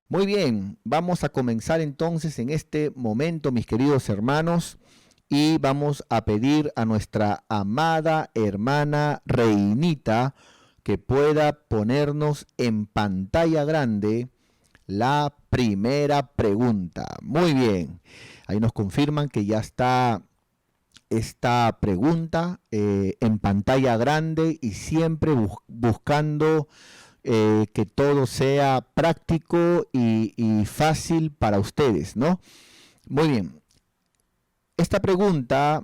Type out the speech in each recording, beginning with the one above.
Muy bien, vamos a comenzar entonces en este momento, mis queridos hermanos, y vamos a pedir a nuestra amada hermana Reinita que pueda ponernos en pantalla grande la primera pregunta. Muy bien, ahí nos confirman que ya está esta pregunta en pantalla grande y siempre buscando que todo sea práctico y fácil para ustedes, ¿no? Muy bien. Esta pregunta,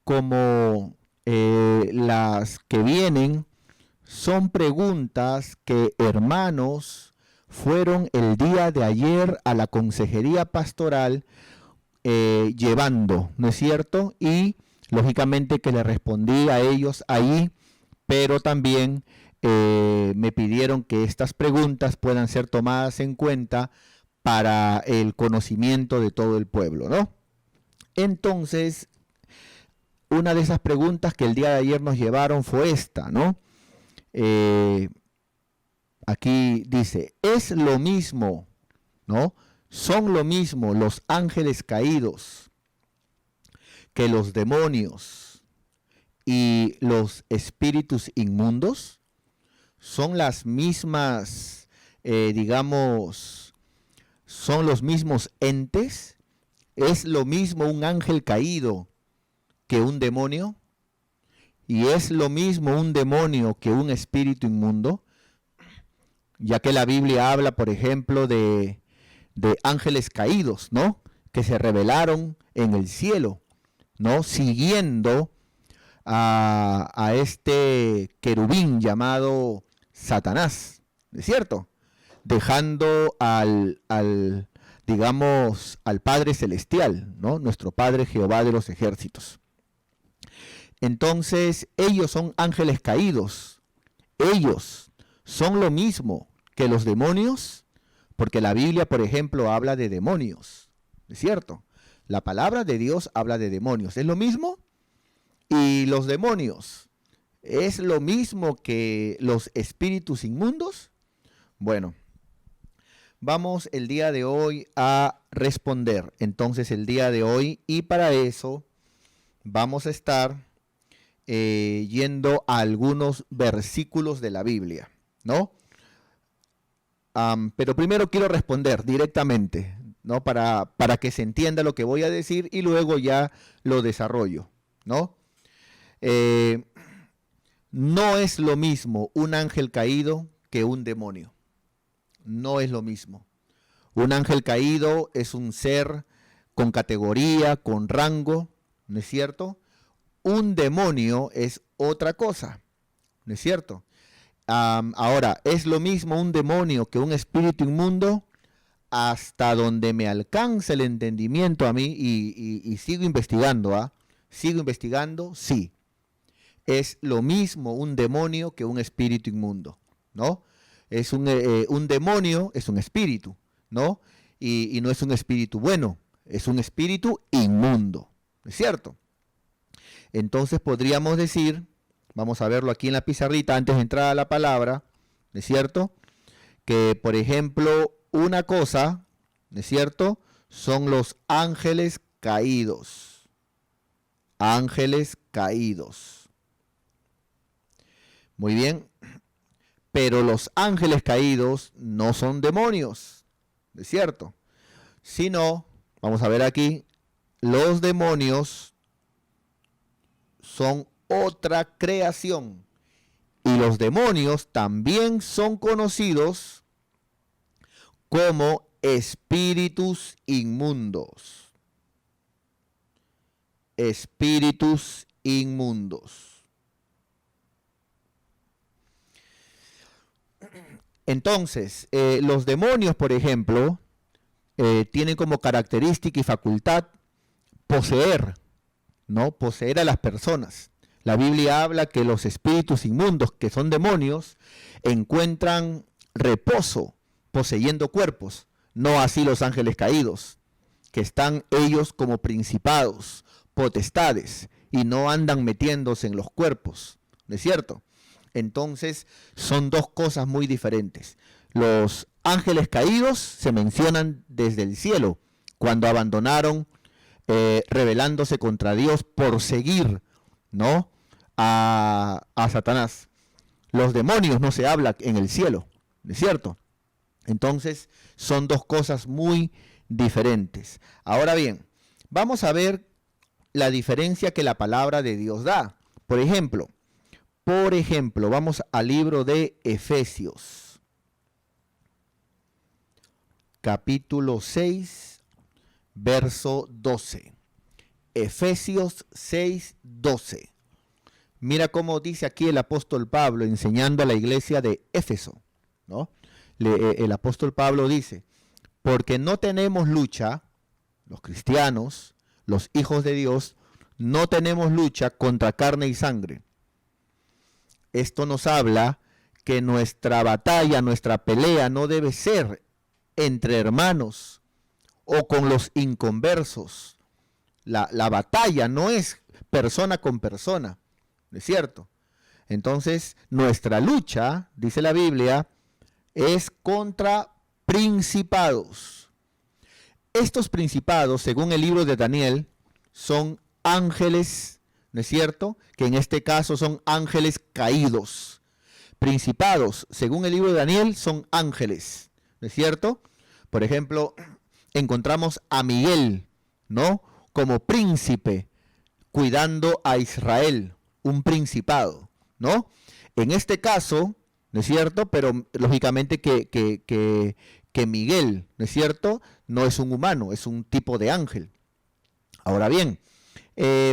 como las que vienen, son preguntas que hermanos fueron el día de ayer a la consejería pastoral llevando, ¿no es cierto? Y lógicamente que le respondí a ellos ahí, pero también me pidieron que estas preguntas puedan ser tomadas en cuenta para el conocimiento de todo el pueblo, ¿no? Entonces, una de esas preguntas que el día de ayer nos llevaron fue esta, ¿no? Eh, Aquí dice, ¿es lo mismo, ¿no? ¿Son lo mismo los ángeles caídos que los demonios y los espíritus inmundos? ¿Son las mismas, digamos, son los mismos entes? ¿Es lo mismo un ángel caído que un demonio? ¿Y es lo mismo un demonio que un espíritu inmundo? Ya que la Biblia habla, por ejemplo, de ángeles caídos, ¿no? Que se rebelaron en el cielo, ¿no? Siguiendo a este querubín llamado Satanás, ¿es cierto? Dejando digamos, al Padre Celestial, ¿no? Nuestro Padre Jehová de los ejércitos. Entonces, ellos son ángeles caídos. Ellos son lo mismo que los demonios, porque la Biblia, por ejemplo, habla de demonios, ¿es cierto? La palabra de Dios habla de demonios. ¿Es lo mismo? Y los demonios, ¿es lo mismo que los espíritus inmundos? Bueno, vamos el día de hoy a responder. Entonces el día de hoy, y para eso vamos a estar yendo a algunos versículos de la Biblia, ¿no? Pero primero quiero responder directamente, ¿no? Para que se entienda lo que voy a decir y luego ya lo desarrollo, ¿no? Eh, no es lo mismo un ángel caído que un demonio. No es lo mismo. Un ángel caído es un ser con categoría, con rango, ¿no es cierto? Un demonio es otra cosa, ¿no es cierto? Ahora, ¿es lo mismo un demonio que un espíritu inmundo? Hasta donde me alcance el entendimiento a mí y sigo investigando, ¿ah? Sigo investigando, sí. Es lo mismo un demonio que un espíritu inmundo, ¿no? Es un demonio, es un espíritu, ¿no? Y no es un espíritu bueno, es un espíritu inmundo, ¿es cierto? Entonces podríamos decir, vamos a verlo aquí en la pizarrita antes de entrar a la palabra, ¿es cierto? Que, por ejemplo, una cosa, ¿es cierto? Son los ángeles caídos. Ángeles caídos. Muy bien. Pero los ángeles caídos no son demonios, ¿es cierto? Sino, vamos a ver aquí, los demonios son otra creación. Y los demonios también son conocidos como espíritus inmundos. Espíritus inmundos. Entonces, los demonios, por ejemplo, tienen como característica y facultad poseer, ¿no? Poseer a las personas. La Biblia habla que los espíritus inmundos, que son demonios, encuentran reposo poseyendo cuerpos, no así los ángeles caídos, que están ellos como principados, potestades, y no andan metiéndose en los cuerpos, ¿no es cierto? Entonces son dos cosas muy diferentes. Los ángeles caídos se mencionan desde el cielo, cuando abandonaron, rebelándose contra Dios por seguir, ¿no?, a Satanás. Los demonios no se habla en el cielo, ¿no es cierto? Entonces son dos cosas muy diferentes. Ahora bien, vamos a ver la diferencia que la palabra de Dios da. Por ejemplo, vamos al libro de Efesios, capítulo 6, verso 12. Efesios 6, 12. Mira cómo dice aquí el apóstol Pablo enseñando a la iglesia de Éfeso, ¿no? El apóstol Pablo dice, porque no tenemos lucha, los cristianos, los hijos de Dios, no tenemos lucha contra carne y sangre. Esto nos habla que nuestra batalla, nuestra pelea no debe ser entre hermanos o con los inconversos. La batalla no es persona con persona, ¿no es cierto? Entonces, nuestra lucha, dice la Biblia, es contra principados. Estos principados, según el libro de Daniel, son ángeles, ¿no es cierto? Que en este caso son ángeles caídos. Principados, según el libro de Daniel, son ángeles, ¿no es cierto? Por ejemplo, encontramos a Miguel, ¿no?, como príncipe, cuidando a Israel, un principado, ¿no? En este caso, ¿no es cierto? Pero lógicamente que Miguel, ¿no es cierto?, no es un humano, es un tipo de ángel. Ahora bien,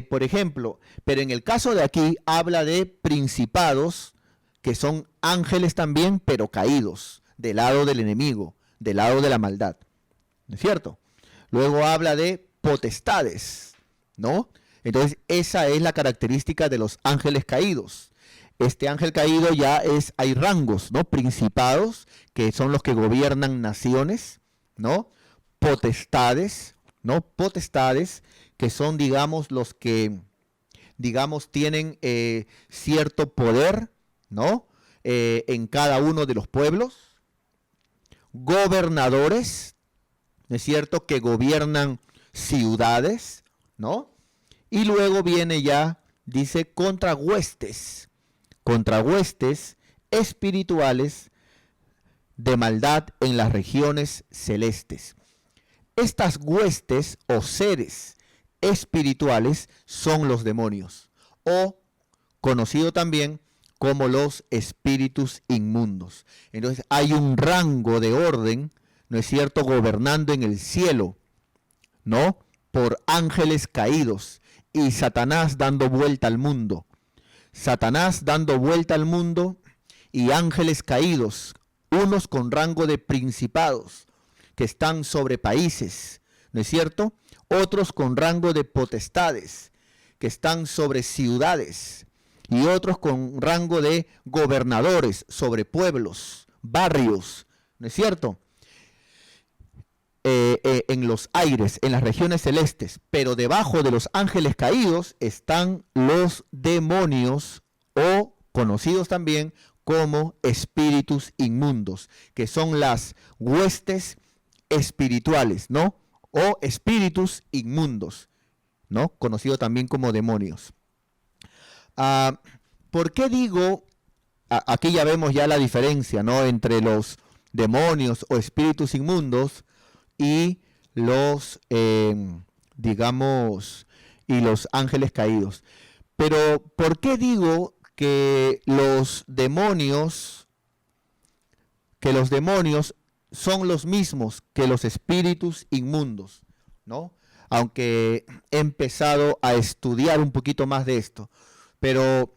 por ejemplo, pero en el caso de aquí habla de principados que son ángeles también, pero caídos, del lado del enemigo, del lado de la maldad, ¿no es cierto? Luego habla de potestades, ¿no? Entonces, esa es la característica de los ángeles caídos. Este ángel caído ya hay rangos, ¿no? Principados, que son los que gobiernan naciones, ¿no? Potestades, ¿no? Potestades, que son, digamos, los que, digamos, tienen cierto poder, ¿no? En cada uno de los pueblos. Gobernadores, ¿no es cierto?, que gobiernan ciudades, ¿no? Y luego viene ya, dice, contrahuestes espirituales de maldad en las regiones celestes. Estas huestes o seres espirituales son los demonios, o conocido también como los espíritus inmundos. Entonces hay un rango de orden, ¿no es cierto?, gobernando en el cielo, ¿no?, por ángeles caídos, y Satanás dando vuelta al mundo. Satanás dando vuelta al mundo y ángeles caídos, unos con rango de principados que están sobre países, ¿no es cierto? Otros con rango de potestades que están sobre ciudades y otros con rango de gobernadores sobre pueblos, barrios, ¿no es cierto? En los aires, en las regiones celestes, pero debajo de los ángeles caídos están los demonios, o conocidos también como espíritus inmundos, que son las huestes espirituales, ¿no? O espíritus inmundos, ¿no? Conocido también como demonios. ¿Por qué digo? Aquí ya vemos ya la diferencia, ¿no?, entre los demonios o espíritus inmundos y los, digamos, y los ángeles caídos. Pero, ¿por qué digo que los demonios son los mismos que los espíritus inmundos, ¿no? Aunque he empezado a estudiar un poquito más de esto. Pero,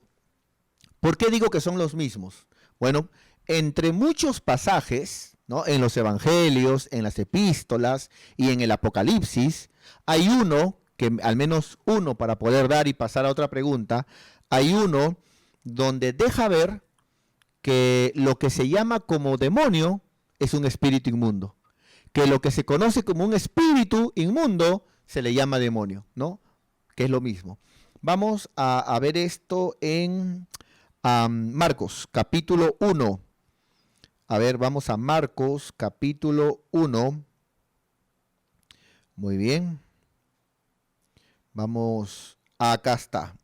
¿por qué digo que son los mismos? Bueno, entre muchos pasajes, ¿no?, en los evangelios, en las epístolas y en el Apocalipsis, hay uno, que al menos uno, para poder dar y pasar a otra pregunta, hay uno donde deja ver que lo que se llama como demonio es un espíritu inmundo, que lo que se conoce como un espíritu inmundo se le llama demonio, ¿no?, que es lo mismo. Vamos a ver esto en Marcos, capítulo 1, A ver, vamos a Marcos capítulo 1. Muy bien. Vamos, acá está.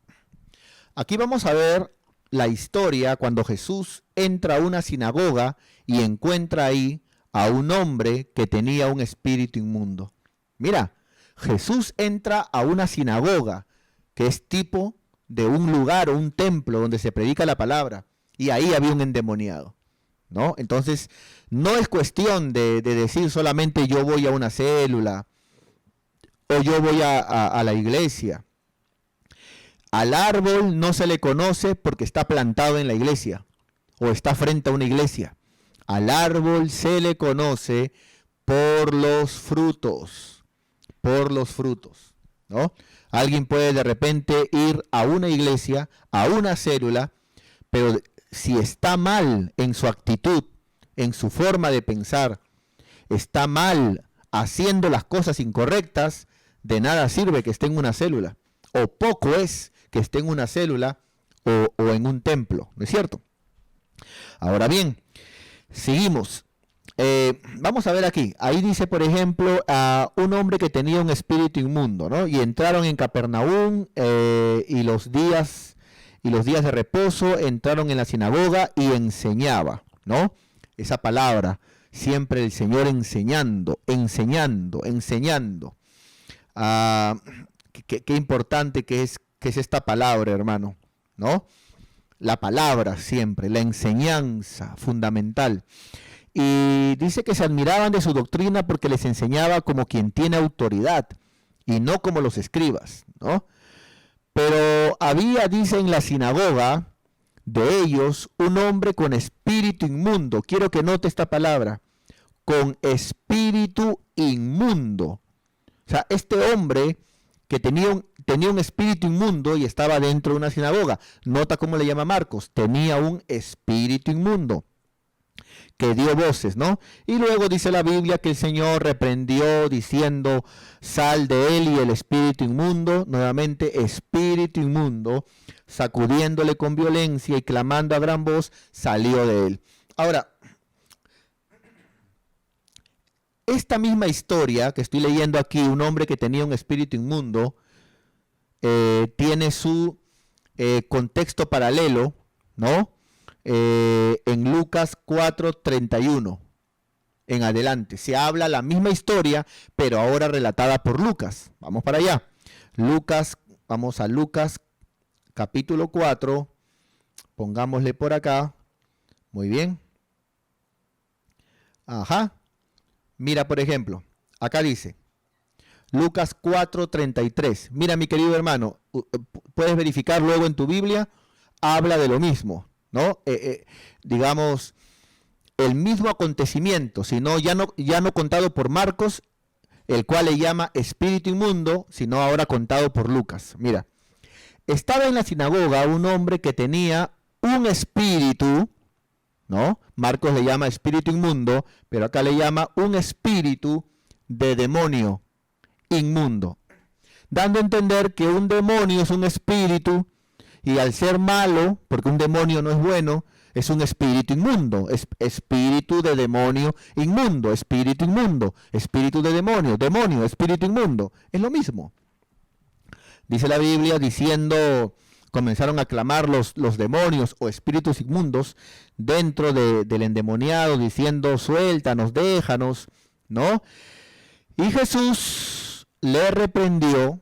Aquí vamos a ver la historia cuando Jesús entra a una sinagoga y encuentra ahí a un hombre que tenía un espíritu inmundo. Mira, Jesús entra a una sinagoga, que es tipo de un lugar o un templo donde se predica la palabra, y ahí había un endemoniado, ¿no? Entonces, no es cuestión de decir solamente yo voy a una célula o yo voy a la iglesia. Al árbol no se le conoce porque está plantado en la iglesia o está frente a una iglesia. Al árbol se le conoce por los frutos, ¿no? Alguien puede de repente ir a una iglesia, a una célula, pero si está mal en su actitud, en su forma de pensar, está mal haciendo las cosas incorrectas, de nada sirve que esté en una célula, o poco es que esté en una célula o en un templo, ¿no es cierto? Ahora bien, seguimos. Vamos a ver aquí. Ahí dice, por ejemplo, a un hombre que tenía un espíritu inmundo, ¿no? Y entraron en Capernaum y los días de reposo entraron en la sinagoga y enseñaba, ¿no? Esa palabra, siempre el Señor enseñando. Qué importante que es esta palabra, hermano, ¿no? La palabra siempre, la enseñanza fundamental. Y dice que se admiraban de su doctrina porque les enseñaba como quien tiene autoridad y no como los escribas, ¿no? Pero había, dice, en la sinagoga de ellos un hombre con espíritu inmundo. Quiero que note esta palabra, con espíritu inmundo. O sea, este hombre que tenía un espíritu inmundo y estaba dentro de una sinagoga. Nota cómo le llama Marcos, tenía un espíritu inmundo que dio voces, ¿no? Y luego dice la Biblia que el Señor reprendió diciendo, sal de él, y el espíritu inmundo, nuevamente espíritu inmundo, sacudiéndole con violencia y clamando a gran voz, salió de él. Ahora, esta misma historia que estoy leyendo aquí, un hombre que tenía un espíritu inmundo, tiene su contexto paralelo, ¿no? En Lucas 4:31 en adelante. Se habla la misma historia, pero ahora relatada por Lucas. Vamos para allá. Vamos a Lucas capítulo 4. Pongámosle por acá. Muy bien. Ajá. Mira, por ejemplo, acá dice Lucas 4:33. Mira, mi querido hermano, puedes verificar luego en tu Biblia, habla de lo mismo, ¿no? Digamos, el mismo acontecimiento, sino ya no contado por Marcos, el cual le llama espíritu inmundo, sino ahora contado por Lucas. Mira, estaba en la sinagoga un hombre que tenía un espíritu, ¿no? Marcos le llama espíritu inmundo, pero acá le llama un espíritu de demonio inmundo, dando a entender que un demonio es un espíritu y al ser malo, porque un demonio no es bueno, es un espíritu inmundo, espíritu de demonio inmundo, espíritu de demonio, espíritu inmundo, es lo mismo. Dice la Biblia diciendo, comenzaron a clamar los demonios o espíritus inmundos dentro del endemoniado, diciendo, suéltanos, déjanos, ¿no? Y Jesús le reprendió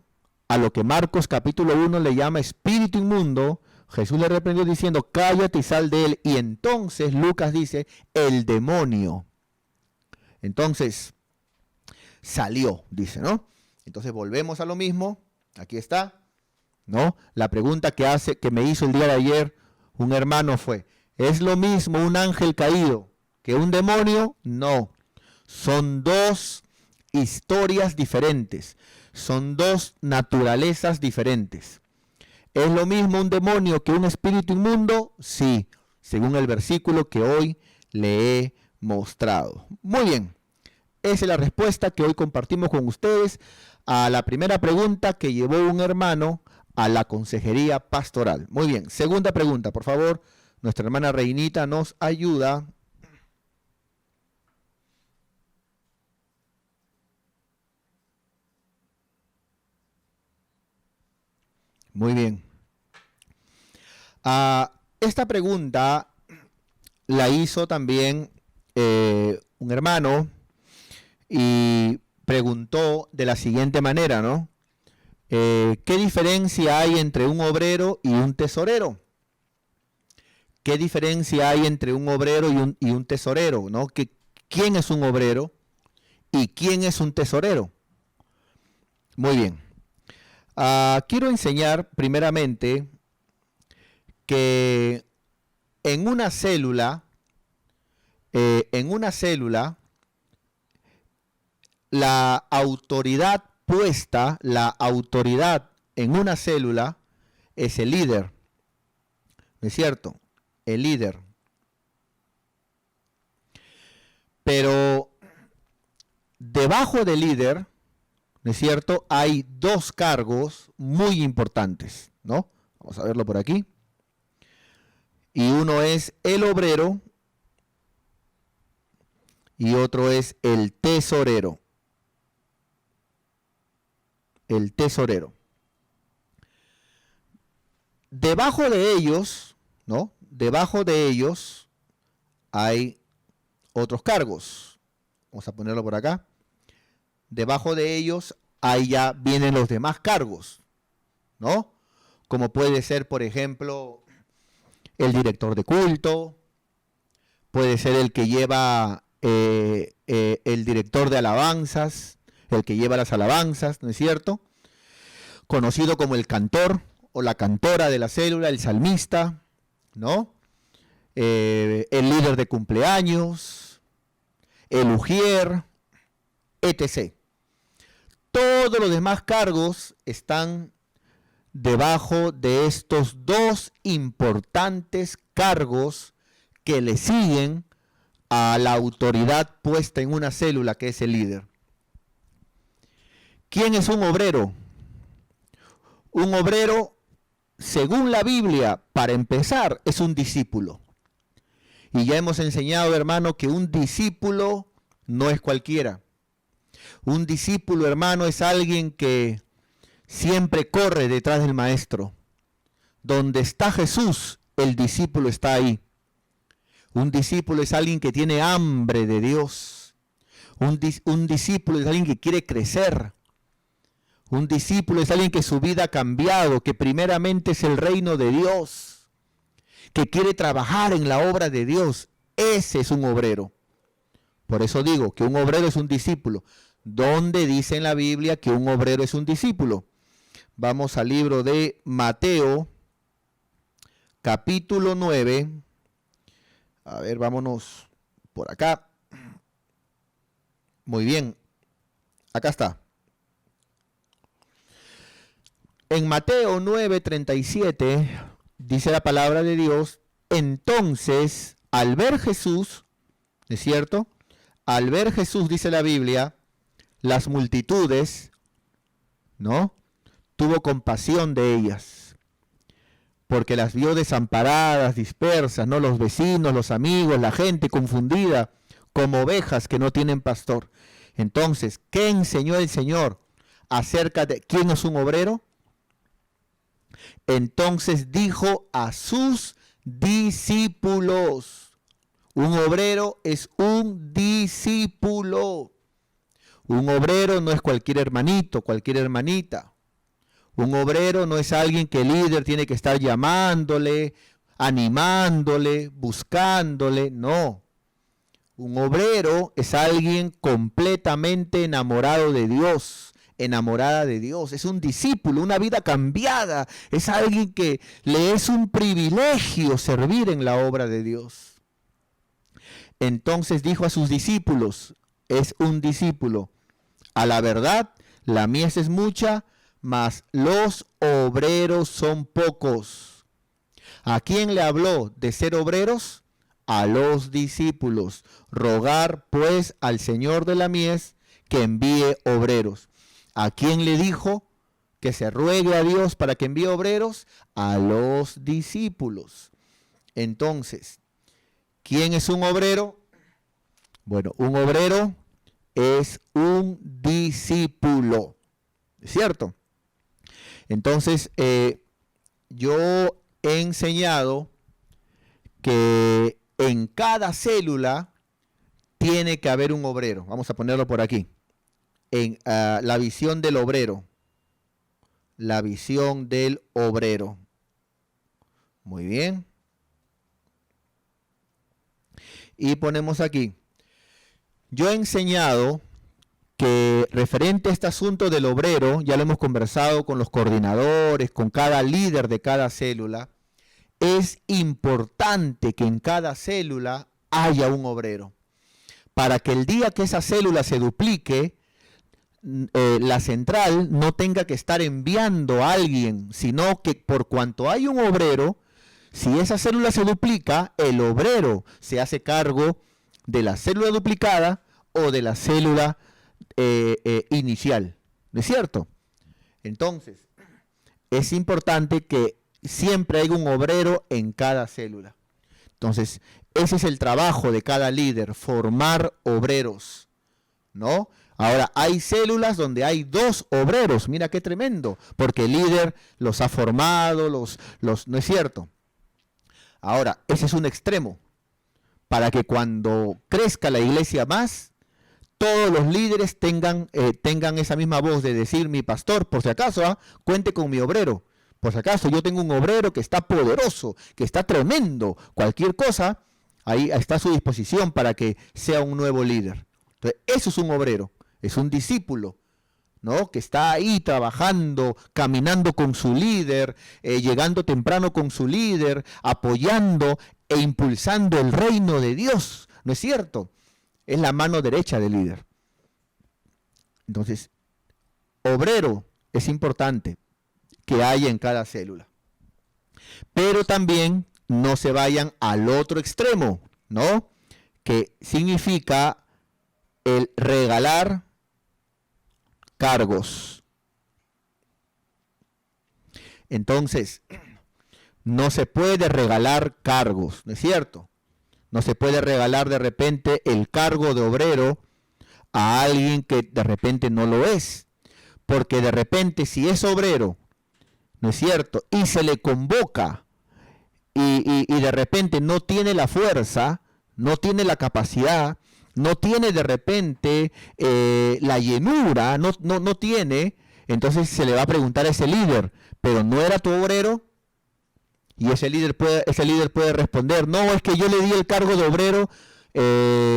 a lo que Marcos capítulo 1 le llama espíritu inmundo. Jesús le reprendió diciendo, cállate y sal de él. Y entonces Lucas dice, el demonio. Entonces, salió, dice, ¿no? Entonces volvemos a lo mismo. Aquí está, ¿no? La pregunta que me hizo el día de ayer un hermano fue, ¿es lo mismo un ángel caído que un demonio? No, son dos historias diferentes, son dos naturalezas diferentes. ¿Es lo mismo un demonio que un espíritu inmundo? Sí, según el versículo que hoy le he mostrado. Muy bien, esa es la respuesta que hoy compartimos con ustedes a la primera pregunta que llevó un hermano a la consejería pastoral. Muy bien, segunda pregunta, por favor, nuestra hermana Reinita nos ayuda. Muy bien. Esta pregunta la hizo también un hermano y preguntó de la siguiente manera, ¿no? ¿Qué diferencia hay entre un obrero y un tesorero? ¿Qué diferencia hay entre un obrero y un tesorero, ¿no? ¿Quién es un obrero y quién es un tesorero? Muy bien. Quiero enseñar primeramente que en una célula, la autoridad puesta, la autoridad en una célula es el líder, ¿no es cierto? El líder. Pero debajo del líder, ¿no es cierto?, hay dos cargos muy importantes, ¿no? Vamos a verlo por aquí. Y uno es el obrero y otro es el tesorero. El tesorero. Debajo de ellos, ¿no? Debajo de ellos hay otros cargos. Vamos a ponerlo por acá. Debajo de ellos, ahí ya vienen los demás cargos, ¿no? Como puede ser, por ejemplo, el director de culto, puede ser el que lleva el director de alabanzas, el que lleva las alabanzas, ¿no es cierto? Conocido como el cantor o la cantora de la célula, el salmista, ¿no? El líder de cumpleaños, el ujier, etc. Todos los demás cargos están debajo de estos dos importantes cargos que le siguen a la autoridad puesta en una célula, que es el líder. ¿Quién es un obrero? Un obrero, según la Biblia, para empezar, es un discípulo. Y ya hemos enseñado, hermano, que un discípulo no es cualquiera. Un discípulo, hermano, es alguien que siempre corre detrás del maestro. Donde está Jesús, el discípulo está ahí. Un discípulo es alguien que tiene hambre de Dios. Un discípulo es alguien que quiere crecer. Un discípulo es alguien que su vida ha cambiado, que primeramente es el reino de Dios, que quiere trabajar en la obra de Dios. Ese es un obrero. Por eso digo que un obrero es un discípulo. ¿Dónde dice en la Biblia que un obrero es un discípulo? Vamos al libro de Mateo, capítulo 9. A ver, vámonos por acá. Muy bien. Acá está. En Mateo 9:37 dice la palabra de Dios: entonces, al ver Jesús, ¿es cierto? Al ver Jesús, dice la Biblia, las multitudes, ¿no? Tuvo compasión de ellas, porque las vio desamparadas, dispersas, ¿no? Los vecinos, los amigos, la gente confundida, como ovejas que no tienen pastor. Entonces, ¿qué enseñó el Señor acerca de quién es un obrero? Entonces dijo a sus discípulos: un obrero es un discípulo. Un obrero no es cualquier hermanito, cualquier hermanita. Un obrero no es alguien que el líder tiene que estar llamándole, animándole, buscándole. No. Un obrero es alguien completamente enamorado de Dios, enamorada de Dios. Es un discípulo, una vida cambiada. Es alguien que le es un privilegio servir en la obra de Dios. Entonces dijo a sus discípulos, es un discípulo: a la verdad, la mies es mucha, mas los obreros son pocos. ¿A quién le habló de ser obreros? A los discípulos. Rogar pues al Señor de la mies que envíe obreros. ¿A quién le dijo que se ruegue a Dios para que envíe obreros? A los discípulos. Entonces, ¿quién es un obrero? Bueno, un obrero es un discípulo, ¿es cierto? Entonces, yo he enseñado que en cada célula tiene que haber un obrero. Vamos a ponerlo por aquí. En la visión del obrero. La visión del obrero. Muy bien. Y ponemos aquí. Yo he enseñado que referente a este asunto del obrero, ya lo hemos conversado con los coordinadores, con cada líder de cada célula, es importante que en cada célula haya un obrero. Para que el día que esa célula se duplique, la central no tenga que estar enviando a alguien, sino que por cuanto hay un obrero, si esa célula se duplica, el obrero se hace cargo de la célula duplicada o de la célula inicial. ¿No es cierto? Entonces, es importante que siempre haya un obrero en cada célula. Entonces, ese es el trabajo de cada líder, formar obreros, ¿no? Ahora, hay células donde hay 2 obreros, mira qué tremendo, porque el líder los ha formado, ¿no es cierto? Ahora, ese es un extremo, para que cuando crezca la iglesia más, todos los líderes tengan esa misma voz de decir, mi pastor, por si acaso, cuente con mi obrero. Por si acaso, yo tengo un obrero que está poderoso, que está tremendo. Cualquier cosa, ahí está a su disposición para que sea un nuevo líder. Entonces, eso es un obrero, es un discípulo, ¿no? Que está ahí trabajando, caminando con su líder, llegando temprano con su líder, apoyando e impulsando el reino de Dios, ¿no es cierto? Es la mano derecha del líder. Entonces, obrero es importante que haya en cada célula. Pero también no se vayan al otro extremo, ¿no? Que significa el regalar cargos. Entonces, no se puede regalar cargos, ¿no es cierto? No se puede regalar de repente el cargo de obrero a alguien que de repente no lo es. Porque de repente si es obrero, ¿no es cierto? Y se le convoca y de repente no tiene la fuerza, no tiene la capacidad, no tiene de repente la llenura, no tiene, entonces se le va a preguntar a ese líder, ¿pero no era tu obrero? Y ese líder puede responder, no, es que yo le di el cargo de obrero,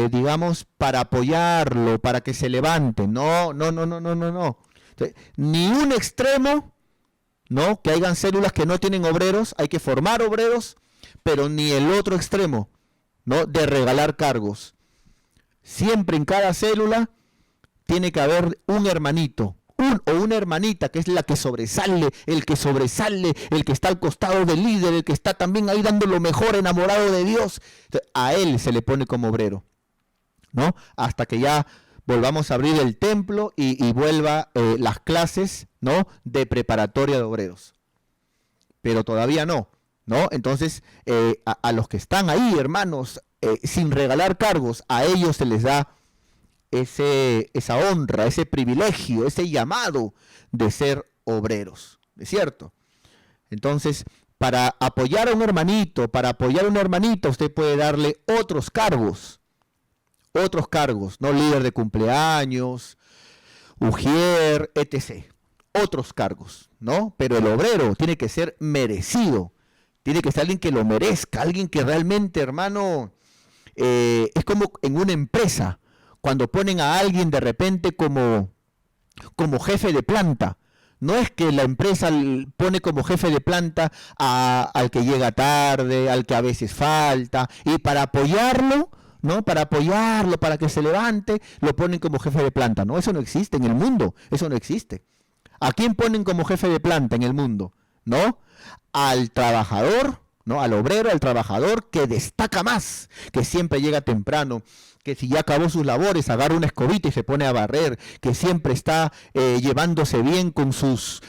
digamos, para apoyarlo, para que se levante. No. Entonces, ni un extremo, ¿no? Que hayan células que no tienen obreros, hay que formar obreros, pero ni el otro extremo, ¿no? De regalar cargos. Siempre en cada célula tiene que haber un hermanito, o una hermanita que es la que sobresale, el que está al costado del líder, el que está también ahí dando lo mejor, enamorado de Dios. Entonces, a él se le pone como obrero, ¿no? Hasta que ya volvamos a abrir el templo y vuelva las clases, ¿no? De preparatoria de obreros. Pero todavía no, ¿no? Entonces, a los que están ahí, hermanos, sin regalar cargos, a ellos se les da esa honra, ese privilegio, ese llamado de ser obreros, ¿es cierto? Entonces, para apoyar a un hermanito, para apoyar a una hermanita, usted puede darle otros cargos, ¿no? Líder de cumpleaños, ujier, etc. Otros cargos, ¿no? Pero el obrero tiene que ser merecido, tiene que ser alguien que lo merezca, alguien que realmente, hermano, es como en una empresa, cuando ponen a alguien de repente como jefe de planta. No es que la empresa pone como jefe de planta al que llega tarde, al que a veces falta, y para apoyarlo, ¿no? Para que se levante, lo ponen como jefe de planta. No, eso no existe en el mundo, eso no existe. ¿A quién ponen como jefe de planta en el mundo? ¿No? Al trabajador, ¿no? Al obrero, al trabajador que destaca más, que siempre llega temprano, que si ya acabó sus labores, agarra una escobita y se pone a barrer, que siempre está llevándose bien con sus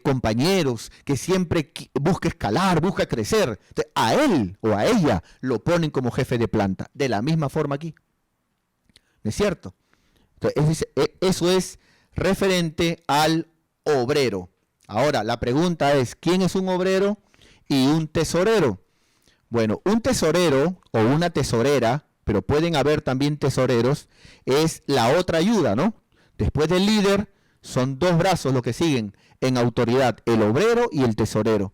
compañeros, que siempre busca escalar, busca crecer. Entonces, a él o a ella lo ponen como jefe de planta. De la misma forma aquí. ¿No es cierto? Entonces, eso es referente al obrero. Ahora, la pregunta es, ¿quién es un obrero y un tesorero? Bueno, un tesorero o una tesorera, pero pueden haber también tesoreros, es la otra ayuda, ¿no? Después del líder, son dos brazos los que siguen en autoridad, el obrero y el tesorero.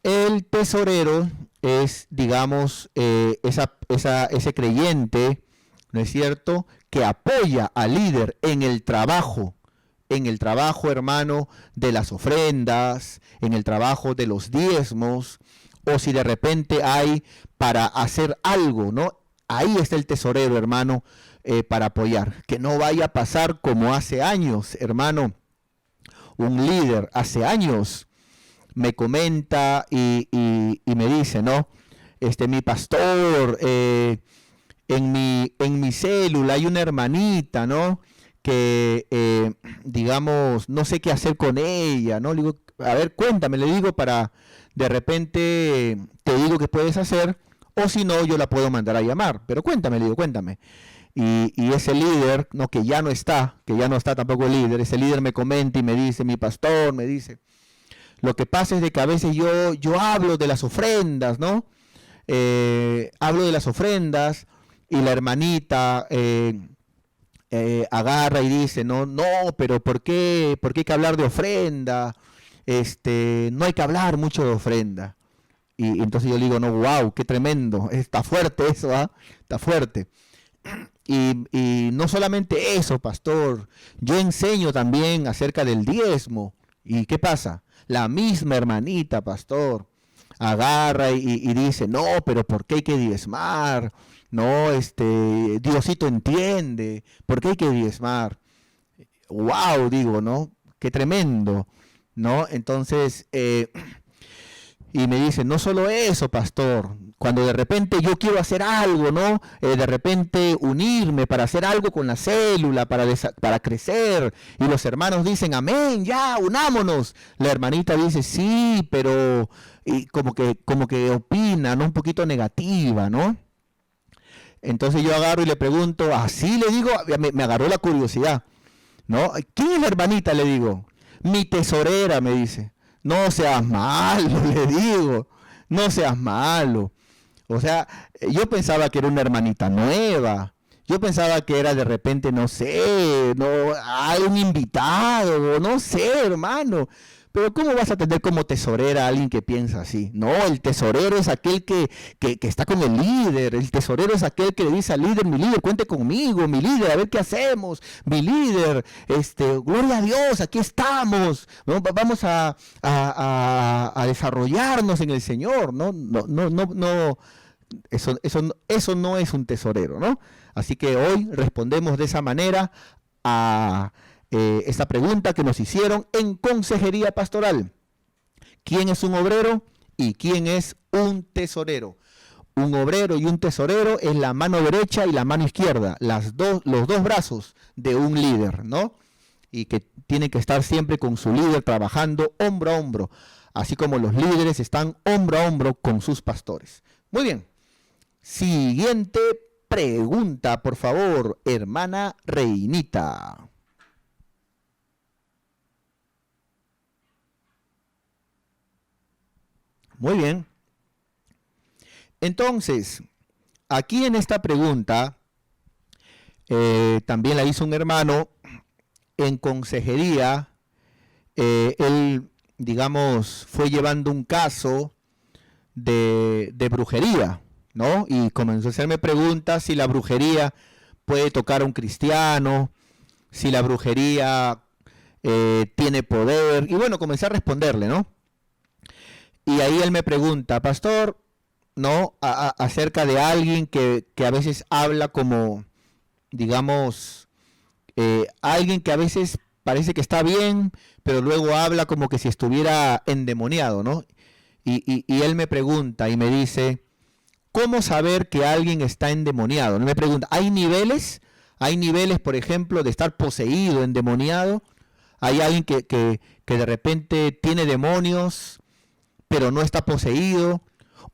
El tesorero es, digamos, ese creyente, ¿no es cierto?, que apoya al líder en el trabajo, hermano, de las ofrendas, en el trabajo de los diezmos, o si de repente hay para hacer algo, ¿no? Ahí está el tesorero, hermano, para apoyar. Que no vaya a pasar como hace años, hermano, un líder hace años me comenta y me dice, ¿no? Mi pastor, en mi célula hay una hermanita, ¿no? Que, digamos, no sé qué hacer con ella, ¿no? Le digo, a ver, cuéntame, le digo, para de repente te digo qué puedes hacer, o si no, yo la puedo mandar a llamar. Pero cuéntame, le digo, cuéntame. Y ese líder, ¿no? Que ya no está tampoco el líder, ese líder me comenta y me dice, mi pastor, me dice, lo que pasa es de que a veces yo hablo de las ofrendas, ¿no? Hablo de las ofrendas y la hermanita agarra y dice, no, pero ¿por qué hay que hablar de ofrenda? No hay que hablar mucho de ofrenda. Y entonces yo le digo, no, wow, qué tremendo, está fuerte eso, ¿ah? Está fuerte. Y no solamente eso, pastor, yo enseño también acerca del diezmo. ¿Y qué pasa? La misma hermanita, pastor, agarra y dice, no, pero ¿por qué hay que diezmar? No, Diosito entiende, ¿por qué hay que diezmar? Wow, digo, ¿no? Qué tremendo, ¿no? Entonces, y me dice, no solo eso, pastor, cuando de repente yo quiero hacer algo, ¿no? De repente unirme para hacer algo con la célula, para crecer, y los hermanos dicen, amén, ya, unámonos. La hermanita dice, sí, pero y como que opina, ¿no? Un poquito negativa, ¿no? Entonces yo agarro y le pregunto, así le digo, me agarró la curiosidad, ¿no? ¿Quién es la hermanita? Le digo, mi tesorera, me dice. No seas malo, le digo, no seas malo. O sea, yo pensaba que era una hermanita nueva. Yo pensaba que era de repente, no sé, no, hay un invitado, no sé, hermano. Pero ¿cómo vas a tener como tesorera a alguien que piensa así? No, el tesorero es aquel que está con el líder. El tesorero es aquel que le dice al líder, mi líder, cuente conmigo, mi líder, a ver qué hacemos. Mi líder, gloria a Dios, aquí estamos. ¿No? Vamos a desarrollarnos en el Señor. No. Eso no es un tesorero, ¿no? Así que hoy respondemos de esa manera a esta pregunta que nos hicieron en consejería pastoral. ¿Quién es un obrero y quién es un tesorero? Un obrero y un tesorero es la mano derecha y la mano izquierda, los dos brazos de un líder, ¿no? Y que tienen que estar siempre con su líder trabajando hombro a hombro, así como los líderes están hombro a hombro con sus pastores. Muy bien. Siguiente pregunta, por favor, hermana Reinita. Muy bien. Entonces, aquí en esta pregunta, también la hizo un hermano en consejería. Él, digamos, fue llevando un caso de brujería, ¿no? Y comenzó a hacerme preguntas si la brujería puede tocar a un cristiano, si la brujería tiene poder. Y bueno, comencé a responderle, ¿no? Y ahí él me pregunta, pastor, ¿no? Acerca de alguien que a veces habla como, digamos, alguien que a veces parece que está bien, pero luego habla como que si estuviera endemoniado, ¿no? Y él me pregunta y me dice, ¿cómo saber que alguien está endemoniado? Él me pregunta, ¿hay niveles? ¿Hay niveles, por ejemplo, de estar poseído, endemoniado? ¿Hay alguien que de repente tiene demonios, pero no está poseído?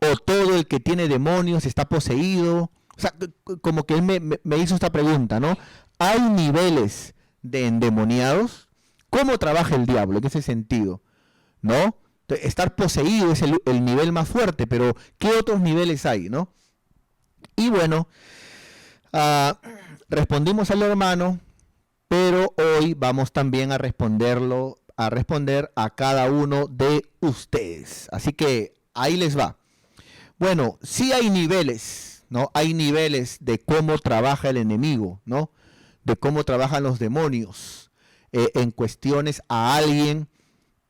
¿O todo el que tiene demonios está poseído? O sea, como que él me hizo esta pregunta, ¿no? ¿Hay niveles de endemoniados? cómo trabaja el diablo en ese sentido, ¿no? Estar poseído es el nivel más fuerte, pero ¿qué otros niveles hay, no? Y bueno, respondimos al hermano, pero hoy vamos también a responder a cada uno de ustedes. Así que ahí les va. Bueno, sí hay niveles, ¿no? Hay niveles de cómo trabaja el enemigo, ¿no? De cómo trabajan los demonios en cuestiones a alguien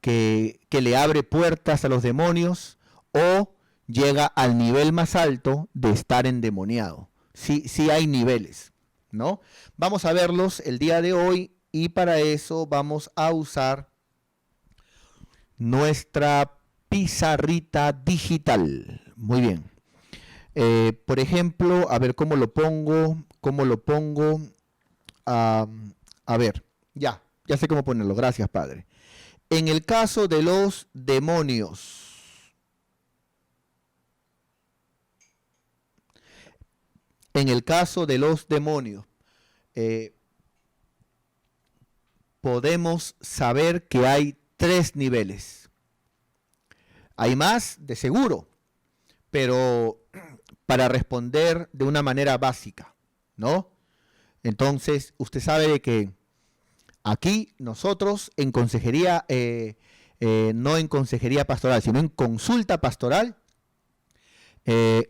que le abre puertas a los demonios o llega al nivel más alto de estar endemoniado. Sí, sí hay niveles, ¿no? Vamos a verlos el día de hoy y para eso vamos a usar nuestra pizarrita digital. Muy bien. Por ejemplo, a ver cómo lo pongo, a ver, ya sé cómo ponerlo. Gracias, Padre. En el caso de los demonios, podemos saber que hay 3 niveles. Hay más, de seguro, pero para responder de una manera básica, ¿no? Entonces, usted sabe de que aquí nosotros en consejería, no en consejería pastoral, sino en consulta pastoral,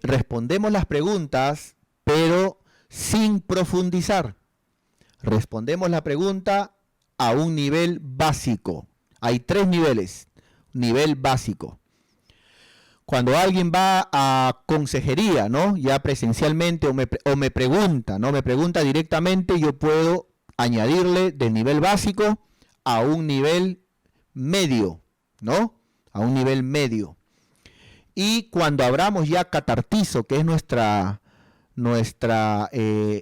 respondemos las preguntas, pero sin profundizar. Respondemos la pregunta a un nivel básico. Hay 3 niveles. Nivel básico. Cuando alguien va a consejería, ¿no? Ya presencialmente o me pregunta, ¿no? Me pregunta directamente, yo puedo añadirle del nivel básico a un nivel medio, ¿no? A un nivel medio. Y cuando abramos ya Catartizo, que es nuestra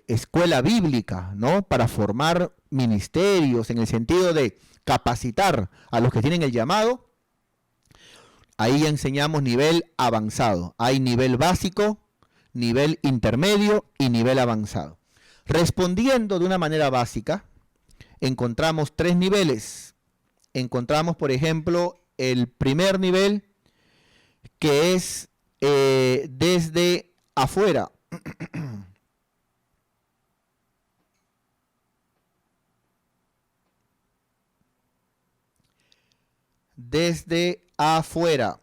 escuela bíblica, ¿no? Para formar ministerios en el sentido de capacitar a los que tienen el llamado, ahí ya enseñamos nivel avanzado. Hay nivel básico, nivel intermedio y nivel avanzado. Respondiendo de una manera básica, encontramos 3 niveles. Encontramos, por ejemplo, el primer nivel, que es desde afuera. Desde afuera.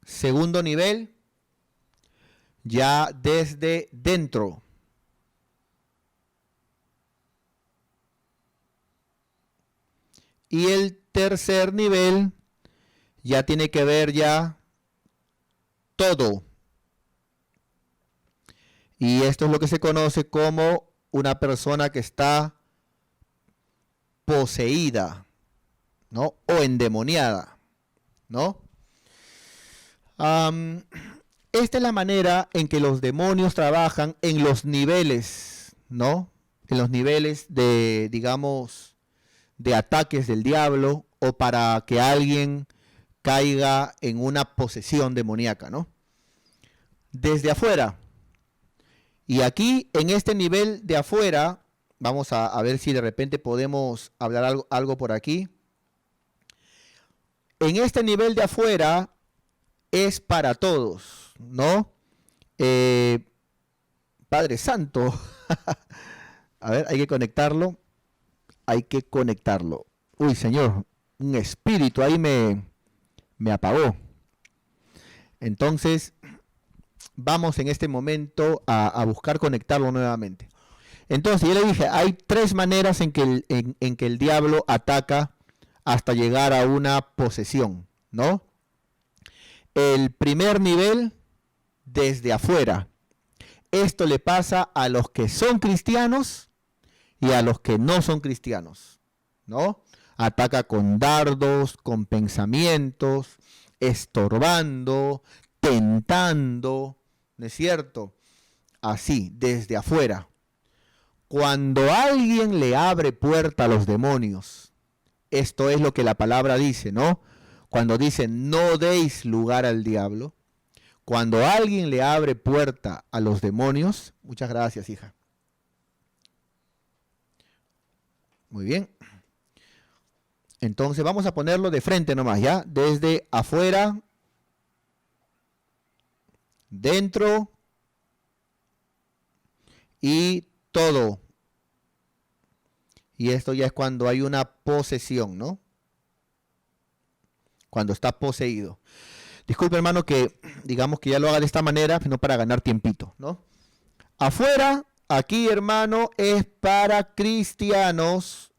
Segundo nivel, ya desde dentro. Y el tercer nivel ya tiene que ver ya todo. Y esto es lo que se conoce como una persona que está poseída, ¿no? O endemoniada, ¿no? Esta es la manera en que los demonios trabajan en los niveles, ¿no? En los niveles de, digamos, de ataques del diablo o para que alguien caiga en una posesión demoníaca, ¿no? Desde afuera. Y aquí, en este nivel de afuera, vamos a ver si de repente podemos hablar algo por aquí. En este nivel de afuera es para todos, ¿no? Padre Santo. A ver, hay que conectarlo. Uy, Señor, un espíritu ahí me apagó. Entonces, vamos en este momento a buscar conectarlo nuevamente. Entonces, yo le dije, hay 3 maneras en que el diablo ataca hasta llegar a una posesión, ¿no? El primer nivel, desde afuera. Esto le pasa a los que son cristianos y a los que no son cristianos, ¿no? Ataca con dardos, con pensamientos, estorbando, tentando, ¿no es cierto? Así, desde afuera. Cuando alguien le abre puerta a los demonios, esto es lo que la palabra dice, ¿no? Cuando dice, no deis lugar al diablo. Cuando alguien le abre puerta a los demonios, muchas gracias, hija. Muy bien. Entonces vamos a ponerlo de frente nomás, ¿ya? Desde afuera, dentro y todo. Y esto ya es cuando hay una posesión, ¿no? Cuando está poseído. Disculpe, hermano, que digamos que ya lo haga de esta manera, no para ganar tiempito, ¿no? Afuera, aquí, hermano, es para cristianos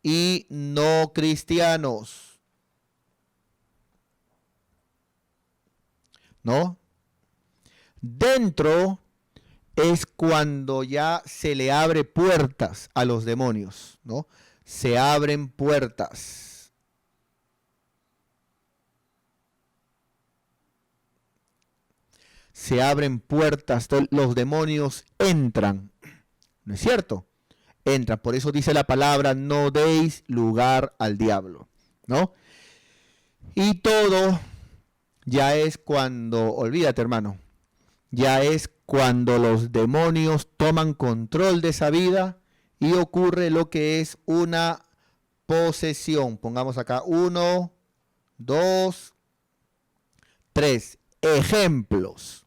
y no cristianos, ¿no? Dentro es cuando ya se le abre puertas a los demonios, ¿no? Se abren puertas. Se abren puertas, los demonios entran, ¿no es cierto? Entran, por eso dice la palabra, no deis lugar al diablo, ¿no? Y todo ya es cuando, olvídate, hermano, ya es cuando los demonios toman control de esa vida y ocurre lo que es una posesión. Pongamos acá 1, 2, 3 ejemplos.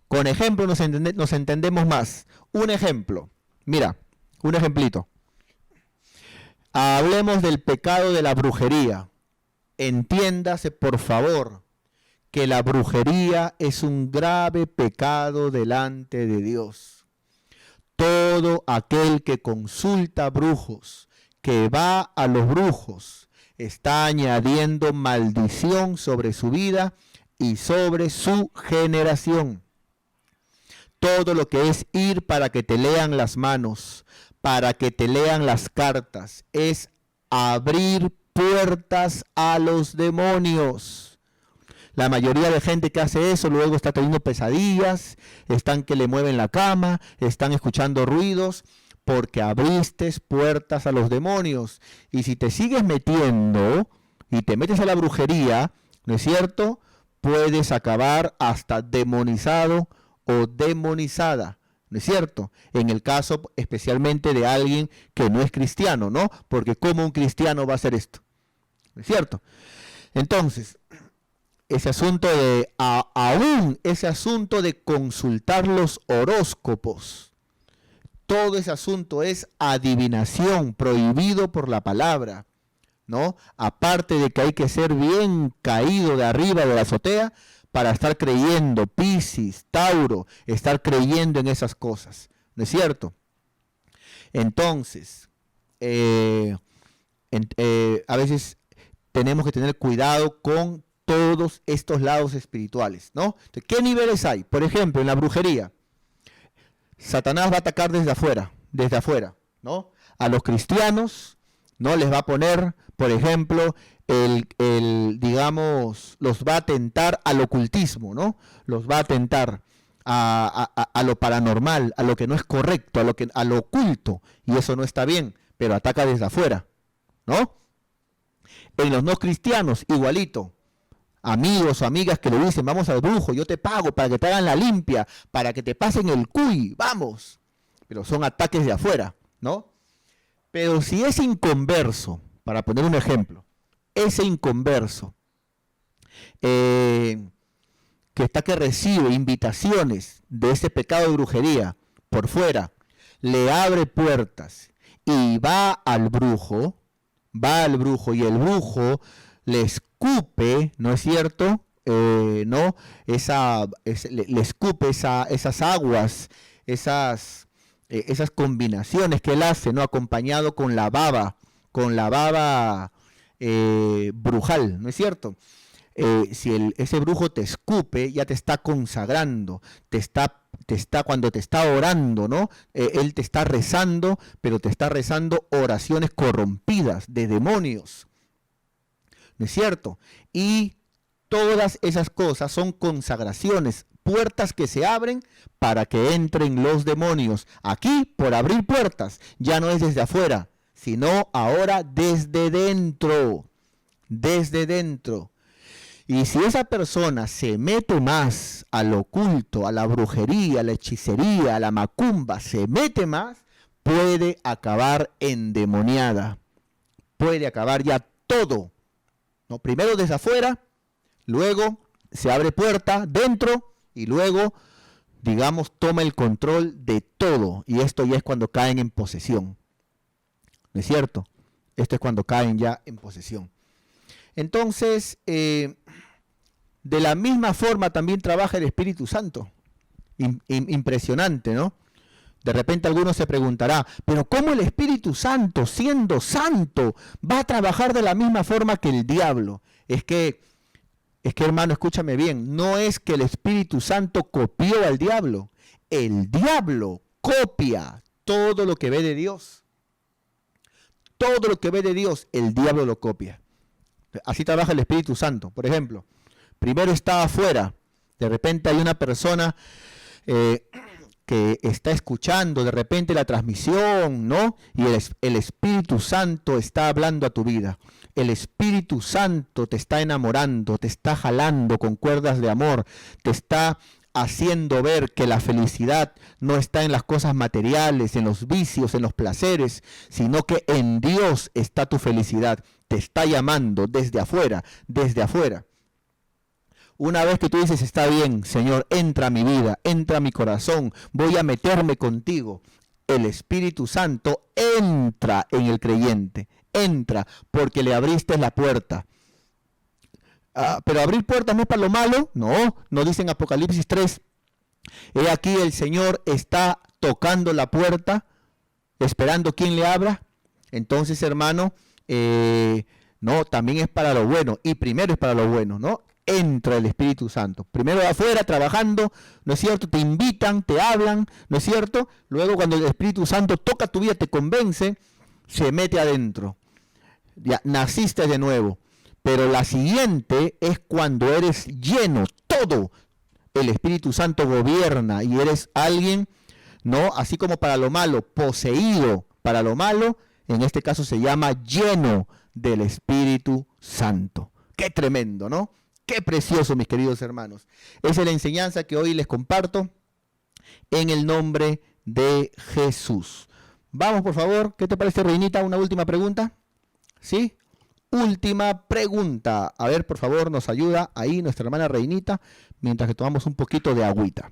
Con ejemplos nos entendemos más. Un ejemplo, mira, un ejemplito. Hablemos del pecado de la brujería. Entiéndase, por favor, que la brujería es un grave pecado delante de Dios. Todo aquel que consulta brujos, que va a los brujos, está añadiendo maldición sobre su vida y sobre su generación. Todo lo que es ir para que te lean las manos, para que te lean las cartas, es abrir puertas a los demonios. La mayoría de gente que hace eso luego está teniendo pesadillas, están que le mueven la cama, están escuchando ruidos, porque abriste puertas a los demonios. Y si te sigues metiendo y te metes a la brujería, ¿no es cierto? Puedes acabar hasta demonizado o demonizada, ¿no es cierto? En el caso especialmente de alguien que no es cristiano, ¿no? Porque ¿cómo un cristiano va a hacer esto? ¿No es cierto? Entonces, ese asunto de, aún ese asunto de consultar los horóscopos, todo ese asunto es adivinación, prohibido por la palabra, ¿no? Aparte de que hay que ser bien caído de arriba de la azotea para estar creyendo, Piscis, Tauro, estar creyendo en esas cosas, ¿no es cierto? Entonces, a veces tenemos que tener cuidado con todos estos lados espirituales, ¿no? Entonces, ¿qué niveles hay? Por ejemplo, en la brujería, Satanás va a atacar desde afuera, ¿no? A los cristianos, ¿no? Les va a poner, por ejemplo, digamos, los va a tentar al ocultismo, ¿no? Los va a tentar a lo paranormal, a lo que no es correcto, a lo oculto, y eso no está bien, pero ataca desde afuera, ¿no? En los no cristianos, igualito. Amigos o amigas que le dicen, vamos al brujo, yo te pago para que te hagan la limpia, para que te pasen el cuy, vamos. Pero son ataques de afuera, ¿no? Pero si es inconverso, para poner un ejemplo, ese inconverso que recibe invitaciones de ese pecado de brujería por fuera, le abre puertas y va al brujo y el brujo le escupe, ¿no es cierto? ¿No? Le escupe esas aguas, esas combinaciones que él hace, ¿no? Acompañado con la baba brujal, ¿no es cierto? Si ese brujo te escupe, ya te está consagrando, cuando te está orando, ¿no? Él te está rezando, pero te está rezando oraciones corrompidas de demonios, ¿no es cierto? Y todas esas cosas son consagraciones, puertas que se abren para que entren los demonios. Aquí, por abrir puertas, ya no es desde afuera, sino ahora desde dentro. Y si esa persona se mete más al oculto, a la brujería, a la hechicería, a la macumba, se mete más, puede acabar endemoniada. Puede acabar ya todo, ¿no? Primero desde afuera, luego se abre puerta dentro y luego, digamos, toma el control de todo. Y esto ya es cuando caen en posesión. ¿No es cierto? Esto es cuando caen ya en posesión. Entonces, de la misma forma también trabaja el Espíritu Santo. Impresionante, ¿no? De repente alguno se preguntará, pero ¿cómo el Espíritu Santo, siendo santo, va a trabajar de la misma forma que el diablo? Es que hermano, escúchame bien, no es que el Espíritu Santo copió al diablo. El diablo copia todo lo que ve de Dios. Todo lo que ve de Dios, el diablo lo copia. Así trabaja el Espíritu Santo. Por ejemplo, primero está afuera, de repente hay una persona que está escuchando de repente la transmisión, ¿no? Y el Espíritu Santo está hablando a tu vida. El Espíritu Santo te está enamorando, te está jalando con cuerdas de amor, te está haciendo ver que la felicidad no está en las cosas materiales, en los vicios, en los placeres, sino que en Dios está tu felicidad. Te está llamando desde afuera, desde afuera. Una vez que tú dices, está bien, Señor, entra a mi vida, entra a mi corazón, voy a meterme contigo, el Espíritu Santo entra en el creyente, entra porque le abriste la puerta. Pero abrir puertas no es para lo malo, no dice en Apocalipsis 3, he aquí el Señor está tocando la puerta, esperando quien le abra. Entonces, hermano, no, también es para lo bueno, y primero es para lo bueno, ¿no? Entra el Espíritu Santo. Primero de afuera, trabajando, ¿no es cierto? Te invitan, te hablan, ¿no es cierto? Luego cuando el Espíritu Santo toca tu vida, te convence, se mete adentro. Ya naciste de nuevo. Pero la siguiente es cuando eres lleno, todo. El Espíritu Santo gobierna y eres alguien, ¿no? Así como para lo malo, poseído para lo malo, en este caso se llama lleno del Espíritu Santo. Qué tremendo, ¿no? Qué precioso, mis queridos hermanos. Esa es la enseñanza que hoy les comparto en el nombre de Jesús. Vamos, por favor. ¿Qué te parece, Reinita? Una última pregunta. ¿Sí? Última pregunta. A ver, por favor, nos ayuda ahí nuestra hermana Reinita, mientras que tomamos un poquito de agüita.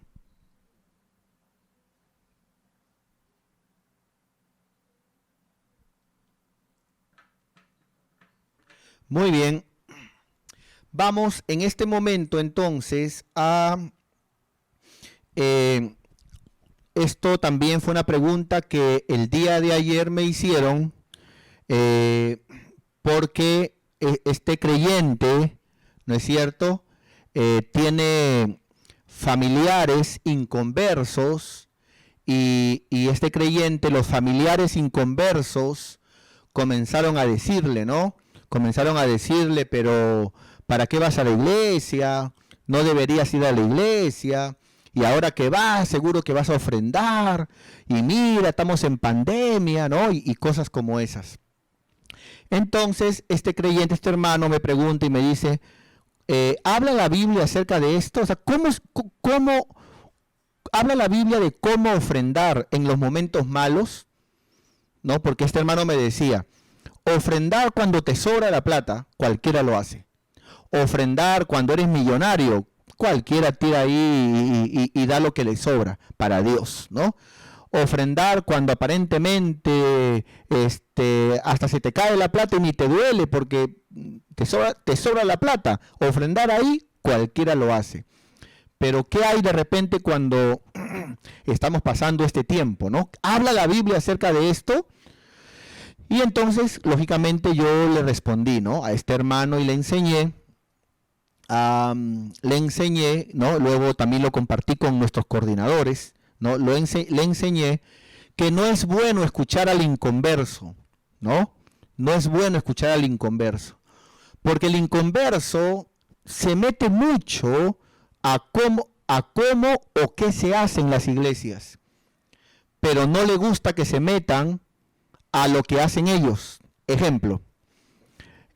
Muy bien. Vamos en este momento entonces a... esto también fue una pregunta que el día de ayer me hicieron, porque este creyente, ¿no es cierto?, tiene familiares inconversos y este creyente, los familiares inconversos comenzaron a decirle, ¿no? Comenzaron a decirle, pero ¿para qué vas a la iglesia? No deberías ir a la iglesia. Y ahora que vas, seguro que vas a ofrendar. Y mira, estamos en pandemia, ¿no? Y cosas como esas. Entonces, este creyente, este hermano me pregunta y me dice, ¿habla la Biblia acerca de esto? O sea, ¿cómo habla la Biblia de cómo ofrendar en los momentos malos? ¿No? Porque este hermano me decía, ofrendar cuando te sobra la plata, cualquiera lo hace. Ofrendar cuando eres millonario, cualquiera tira ahí y da lo que le sobra para Dios, ¿no? Ofrendar cuando aparentemente hasta se te cae la plata y ni te duele porque te sobra la plata. Ofrendar ahí, cualquiera lo hace. Pero ¿qué hay de repente cuando estamos pasando este tiempo, ¿no? ¿Habla la Biblia acerca de esto? Y entonces, lógicamente, yo le respondí, ¿no?, a este hermano y le enseñé, ¿no? Luego también lo compartí con nuestros coordinadores, ¿no? Le enseñé que no es bueno escuchar al inconverso, ¿no? No es bueno escuchar al inconverso, porque el inconverso se mete mucho a cómo o qué se hace en las iglesias, pero no le gusta que se metan a lo que hacen ellos. Ejemplo,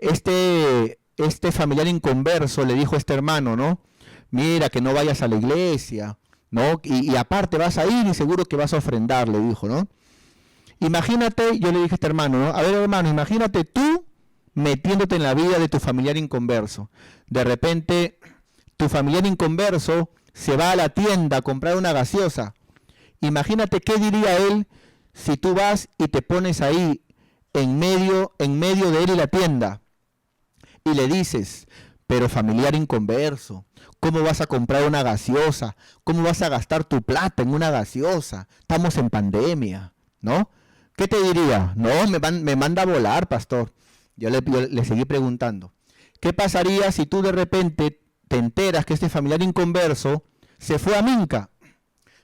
este este familiar inconverso le dijo a este hermano, ¿no? Mira, que no vayas a la iglesia, ¿no? Y aparte vas a ir y seguro que vas a ofrendar, le dijo, ¿no? Imagínate, yo le dije a este hermano, ¿no? A ver, hermano, imagínate tú metiéndote en la vida de tu familiar inconverso. De repente, tu familiar inconverso se va a la tienda a comprar una gaseosa. Imagínate qué diría él si tú vas y te pones ahí en medio de él y la tienda y le dices, pero familiar inconverso, ¿cómo vas a comprar una gaseosa? ¿Cómo vas a gastar tu plata en una gaseosa? Estamos en pandemia, ¿no? ¿Qué te diría? No, me manda a volar, pastor. Yo le seguí preguntando, ¿qué pasaría si tú de repente te enteras que este familiar inconverso se fue a Minca?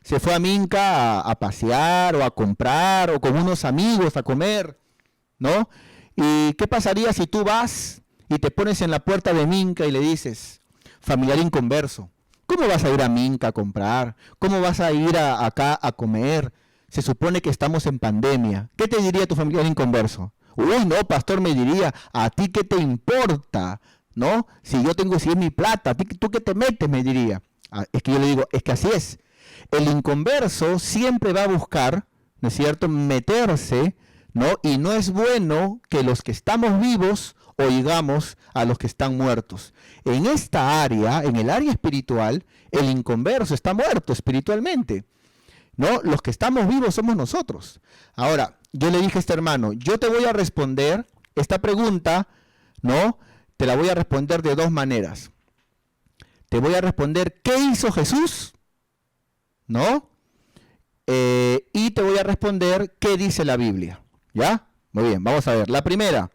Se fue a Minca a pasear o a comprar o con unos amigos a comer, ¿no? ¿Y qué pasaría si tú vas y te pones en la puerta de Minca y le dices, familiar inconverso, ¿cómo vas a ir a Minca a comprar? ¿Cómo vas a ir acá a comer? Se supone que estamos en pandemia. ¿Qué te diría tu familiar inconverso? Uy, no, pastor, me diría, ¿a ti qué te importa? ¿No? Si es mi plata, ¿tú qué te metes? Me diría. Es que yo le digo, es que así es. El inconverso siempre va a buscar, ¿no es cierto?, meterse, ¿no? Y no es bueno que los que estamos vivos oigamos a los que están muertos. En esta área, en el área espiritual, el inconverso está muerto espiritualmente, ¿no? Los que estamos vivos somos nosotros. Ahora, yo le dije a este hermano, yo te voy a responder esta pregunta, ¿no? Te la voy a responder de dos maneras. Te voy a responder, ¿qué hizo Jesús? ¿No? Y te voy a responder, ¿qué dice la Biblia? ¿Ya? Muy bien, vamos a ver. La primera,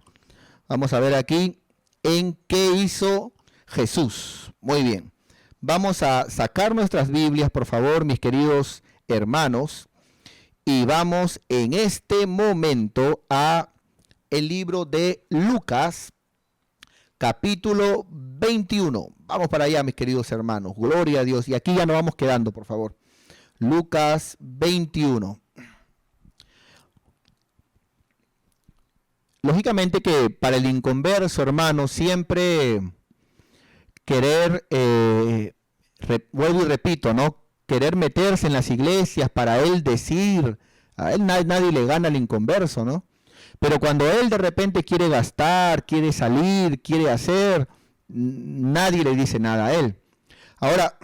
vamos a ver aquí, ¿en qué hizo Jesús? Muy bien. Vamos a sacar nuestras Biblias, por favor, mis queridos hermanos, y vamos en este momento a el libro de Lucas, capítulo 21. Vamos para allá, mis queridos hermanos. Gloria a Dios. Y aquí ya nos vamos quedando, por favor. Lucas 21. Lógicamente que para el inconverso, hermano, siempre querer, vuelvo y repito, ¿no? Querer meterse en las iglesias para él decir, a él nadie le gana al inconverso, ¿no? Pero cuando él de repente quiere gastar, quiere salir, quiere hacer, nadie le dice nada a él. Ahora,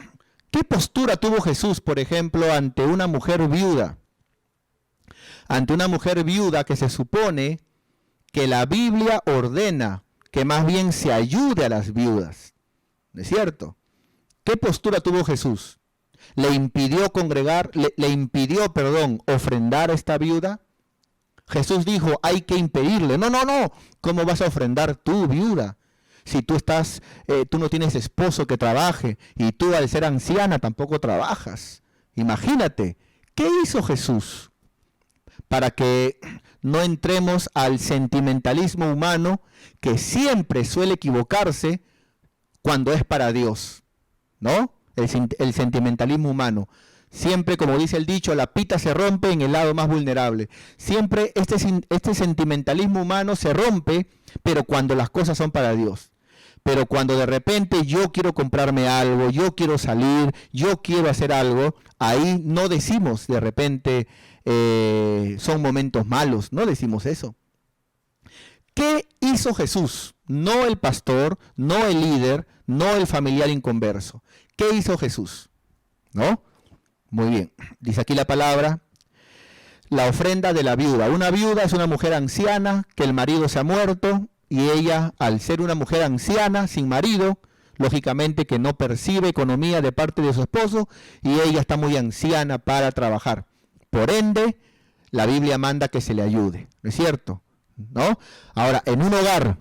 ¿qué postura tuvo Jesús, por ejemplo, ante una mujer viuda? Ante una mujer viuda que se supone que la Biblia ordena que más bien se ayude a las viudas. ¿No es cierto? ¿Qué postura tuvo Jesús? ¿Le impidió ofrendar a esta viuda? Jesús dijo, hay que impedirle. No. ¿Cómo vas a ofrendar tú, viuda? Si tú no tienes esposo que trabaje y tú al ser anciana tampoco trabajas. Imagínate, ¿qué hizo Jesús para que no entremos al sentimentalismo humano que siempre suele equivocarse cuando es para Dios? ¿No? El sentimentalismo humano. Siempre, como dice el dicho, la pita se rompe en el lado más vulnerable. Siempre este sentimentalismo humano se rompe, pero cuando las cosas son para Dios. Pero cuando de repente yo quiero comprarme algo, yo quiero salir, yo quiero hacer algo, ahí no decimos de repente son momentos malos, no decimos eso. ¿Qué hizo Jesús? No el pastor, no el líder, no el familiar inconverso. ¿Qué hizo Jesús? ¿No? Muy bien, dice aquí la palabra, la ofrenda de la viuda. Una viuda es una mujer anciana que el marido se ha muerto y ella, al ser una mujer anciana, sin marido, lógicamente que no percibe economía de parte de su esposo y ella está muy anciana para trabajar. Por ende, la Biblia manda que se le ayude, ¿no es cierto? ¿No? Ahora, en un hogar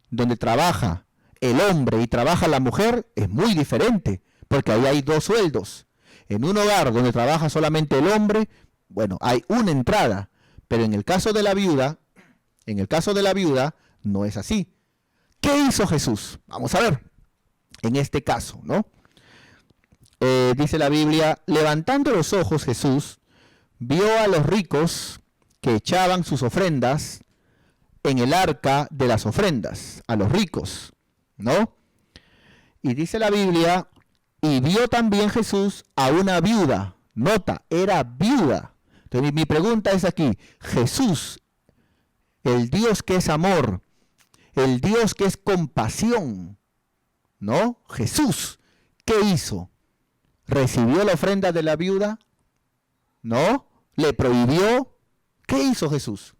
donde trabaja el hombre y trabaja la mujer, es muy diferente, porque ahí hay dos sueldos. En un hogar donde trabaja solamente el hombre, bueno, hay una entrada, pero en el caso de la viuda, no es así. ¿Qué hizo Jesús? Vamos a ver, en este caso, ¿no? Dice la Biblia, levantando los ojos Jesús, vio a los ricos que echaban sus ofrendas en el arca de las ofrendas, a los ricos, ¿no? Y dice la Biblia, y vio también Jesús a una viuda. Nota, era viuda. Entonces mi pregunta es aquí, Jesús, el Dios que es amor, el Dios que es compasión, ¿no? Jesús, ¿qué hizo? ¿Recibió la ofrenda de la viuda? ¿No? ¿Le prohibió? ¿Qué hizo Jesús?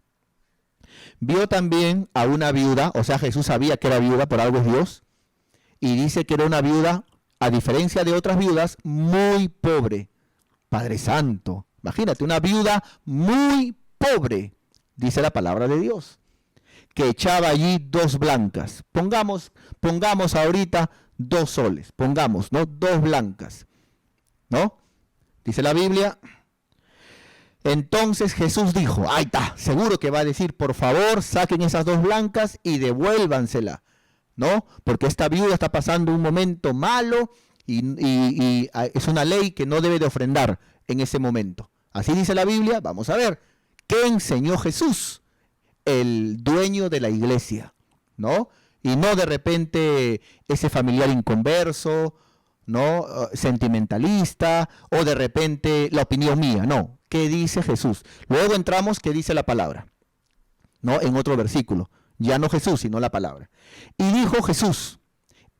Vio también a una viuda, o sea, Jesús sabía que era viuda, por algo es Dios, y dice que era una viuda, a diferencia de otras viudas, muy pobre. Padre Santo, imagínate, una viuda muy pobre, dice la palabra de Dios, que echaba allí 2 blancas. Pongamos ahorita 2 soles, pongamos, ¿no? 2 blancas, ¿no? Dice la Biblia. Entonces Jesús dijo, ahí está, seguro que va a decir, por favor, saquen esas 2 blancas y devuélvansela, ¿no? Porque esta viuda está pasando un momento malo y es una ley que no debe de ofrendar en ese momento. Así dice la Biblia. Vamos a ver, ¿qué enseñó Jesús, el dueño de la iglesia, ¿no? Y no de repente ese familiar inconverso, ¿no? Sentimentalista, o de repente la opinión mía, no. ¿Qué dice Jesús? Luego entramos, ¿qué dice la palabra? ¿No? En otro versículo. Ya no Jesús, sino la palabra. Y dijo Jesús,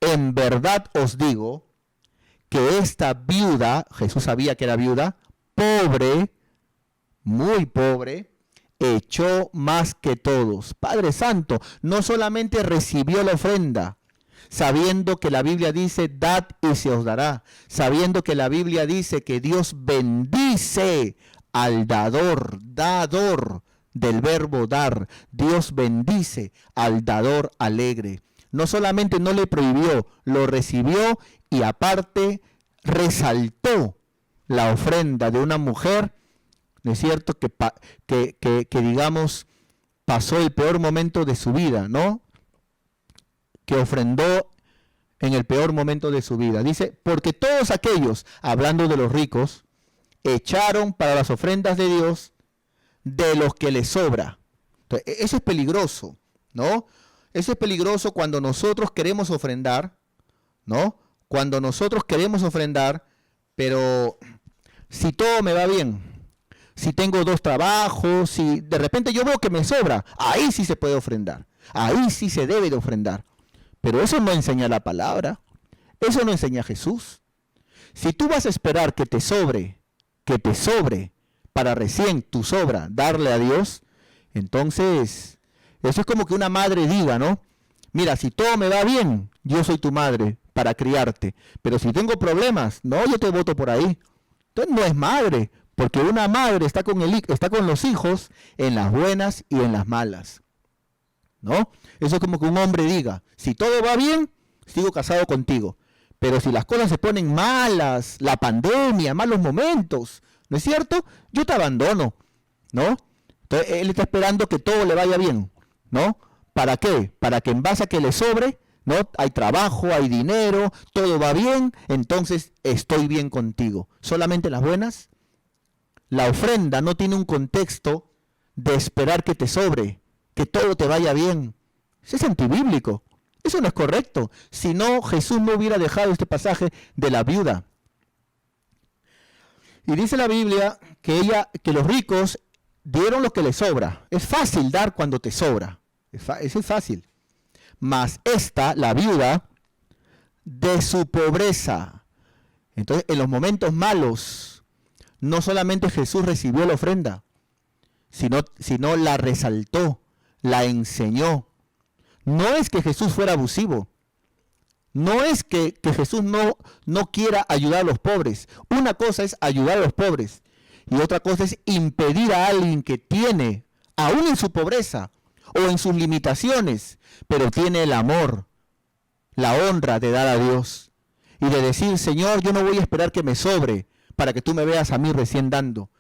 en verdad os digo que esta viuda, Jesús sabía que era viuda, pobre, muy pobre, echó más que todos. Padre Santo, no solamente recibió la ofrenda, sabiendo que la Biblia dice, dad y se os dará, sabiendo que la Biblia dice que Dios bendice al dador del verbo dar. Dios bendice al dador alegre. No solamente no le prohibió, lo recibió y aparte resaltó la ofrenda de una mujer, ¿no es cierto? Que digamos, pasó el peor momento de su vida, ¿no? Que ofrendó en el peor momento de su vida. Dice, porque todos aquellos, hablando de los ricos, echaron para las ofrendas de Dios de los que les sobra. Entonces, eso es peligroso, ¿no? Eso es peligroso cuando nosotros queremos ofrendar, ¿no? Cuando nosotros queremos ofrendar, pero si todo me va bien, si tengo 2 trabajos, si de repente yo veo que me sobra, ahí sí se puede ofrendar, ahí sí se debe de ofrendar. Pero eso no enseña la palabra, eso no enseña Jesús. Si tú vas a esperar que te sobre para recién tu sobra darle a Dios, entonces eso es como que una madre diga, ¿no? Mira, si todo me va bien, yo soy tu madre para criarte, pero si tengo problemas, no, yo te voto por ahí. Entonces no es madre, porque una madre está con los hijos en las buenas y en las malas, ¿no? Eso es como que un hombre diga, si todo va bien, sigo casado contigo, pero si las cosas se ponen malas, la pandemia, malos momentos, ¿no es cierto? Yo te abandono, ¿no? Entonces él está esperando que todo le vaya bien, ¿no? ¿Para qué? Para que en base a que le sobre, ¿no? Hay trabajo, hay dinero, todo va bien, entonces estoy bien contigo. ¿Solamente las buenas? La ofrenda no tiene un contexto de esperar que te sobre, que todo te vaya bien. Eso es antibíblico. Eso no es correcto. Si no, Jesús no hubiera dejado este pasaje de la viuda. Y dice la Biblia que los ricos dieron lo que les sobra. Es fácil dar cuando te sobra. Eso es fácil. Mas esta, la viuda, de su pobreza. Entonces, en los momentos malos, no solamente Jesús recibió la ofrenda, sino la resaltó, la enseñó. No es que Jesús fuera abusivo. No es que Jesús no quiera ayudar a los pobres. Una cosa es ayudar a los pobres y otra cosa es impedir a alguien que tiene, aún en su pobreza o en sus limitaciones, pero tiene el amor, la honra de dar a Dios y de decir, Señor, yo no voy a esperar que me sobre para que tú me veas a mí recién dando.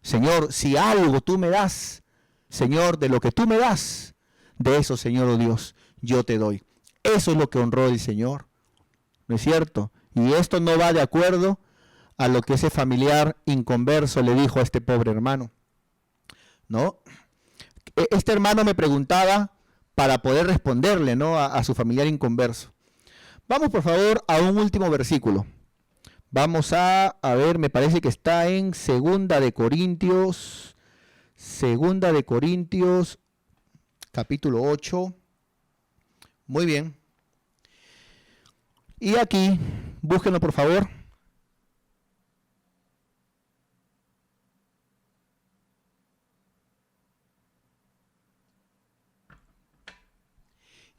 Señor, si algo tú me das, Señor, de lo que tú me das, de eso, Señor, oh Dios, yo te doy. Eso es lo que honró el Señor, ¿no es cierto? Y esto no va de acuerdo a lo que ese familiar inconverso le dijo a este pobre hermano, ¿no? Este hermano me preguntaba para poder responderle, ¿no? A su familiar inconverso. Vamos por favor a un último versículo. Vamos a ver, me parece que está en Segunda de Corintios, capítulo 8. Muy bien. Y aquí, búsquenlo por favor.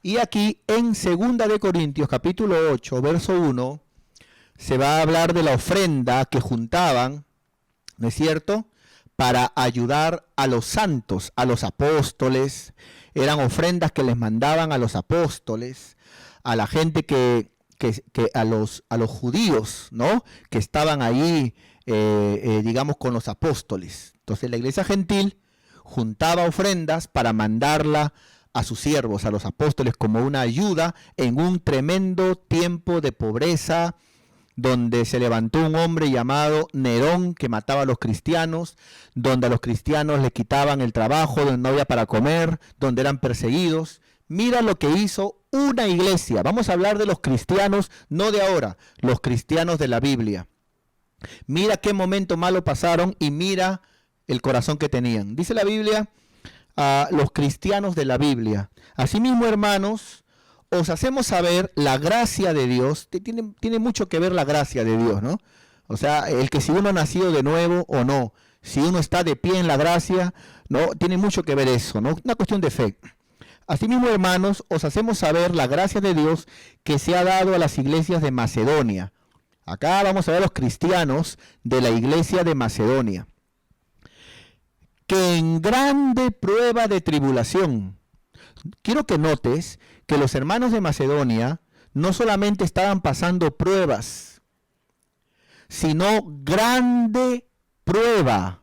Y aquí en Segunda de Corintios, capítulo 8, verso 1, se va a hablar de la ofrenda que juntaban, ¿no es cierto?, para ayudar a los santos, a los apóstoles. Eran ofrendas que les mandaban a los apóstoles, a la gente a los judíos, ¿no?, que estaban ahí, digamos, con los apóstoles. Entonces la iglesia gentil juntaba ofrendas para mandarla a sus siervos, a los apóstoles, como una ayuda en un tremendo tiempo de pobreza, donde se levantó un hombre llamado Nerón que mataba a los cristianos, donde a los cristianos les quitaban el trabajo, donde no había para comer, donde eran perseguidos. Mira lo que hizo una iglesia. Vamos a hablar de los cristianos, no de ahora, los cristianos de la Biblia. Mira qué momento malo pasaron y mira el corazón que tenían. Dice la Biblia, a los cristianos de la Biblia: asimismo, hermanos, os hacemos saber la gracia de Dios. Tiene mucho que ver la gracia de Dios, ¿no? O sea, el que si uno ha nacido de nuevo o no, si uno está de pie en la gracia, no, tiene mucho que ver eso, ¿no? Una cuestión de fe. Asimismo, hermanos, os hacemos saber la gracia de Dios que se ha dado a las iglesias de Macedonia. Acá vamos a ver a los cristianos de la iglesia de Macedonia, que en grande prueba de tribulación. Quiero que notes que los hermanos de Macedonia no solamente estaban pasando pruebas, sino grande prueba.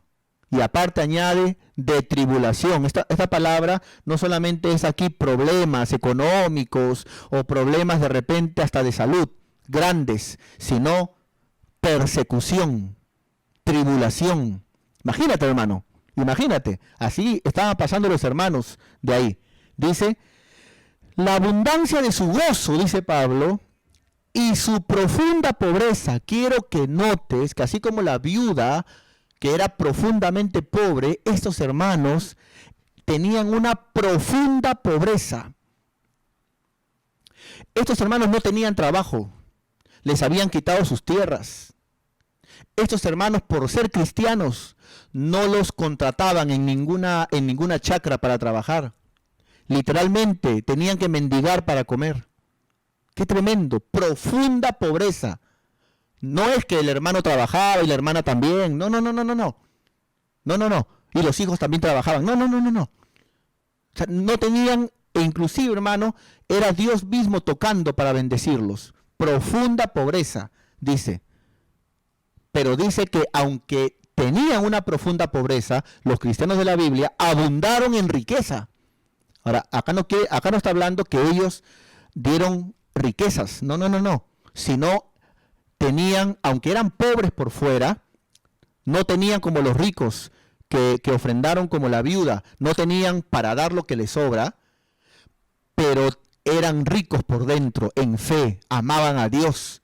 Y aparte añade de tribulación. Esta palabra no solamente es aquí problemas económicos o problemas de repente hasta de salud, grandes, sino persecución, tribulación. Imagínate, hermano. Imagínate, así estaban pasando los hermanos de ahí. Dice, la abundancia de su gozo, dice Pablo, y su profunda pobreza. Quiero que notes que así como la viuda, que era profundamente pobre, estos hermanos tenían una profunda pobreza. Estos hermanos no tenían trabajo, les habían quitado sus tierras. Estos hermanos, por ser cristianos, no los contrataban en ninguna chacra para trabajar. Literalmente tenían que mendigar para comer. Qué tremendo, profunda pobreza. No es que el hermano trabajaba y la hermana también. No. No. Y los hijos también trabajaban. No. O sea, no tenían, e inclusive, hermano, era Dios mismo tocando para bendecirlos. Profunda pobreza, dice. Pero dice que aunque tenían una profunda pobreza, los cristianos de la Biblia abundaron en riqueza. Ahora, acá no está hablando que ellos dieron riquezas, no, sino tenían, aunque eran pobres por fuera, no tenían como los ricos que ofrendaron como la viuda, no tenían para dar lo que les sobra, pero eran ricos por dentro, en fe, amaban a Dios.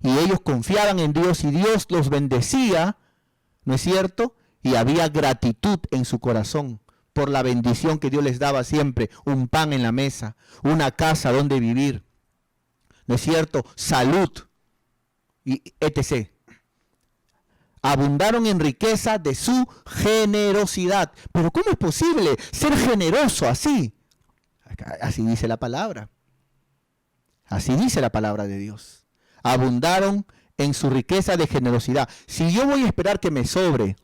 Y ellos confiaban en Dios y Dios los bendecía, ¿no es cierto? Y había gratitud en su corazón por la bendición que Dios les daba siempre, un pan en la mesa, una casa donde vivir, ¿no es cierto? Salud, y etc. Abundaron en riqueza de su generosidad. Pero ¿cómo es posible ser generoso así? Así dice la palabra. Así dice la palabra de Dios. Abundaron en su riqueza de generosidad. Si yo voy a esperar que me sobre,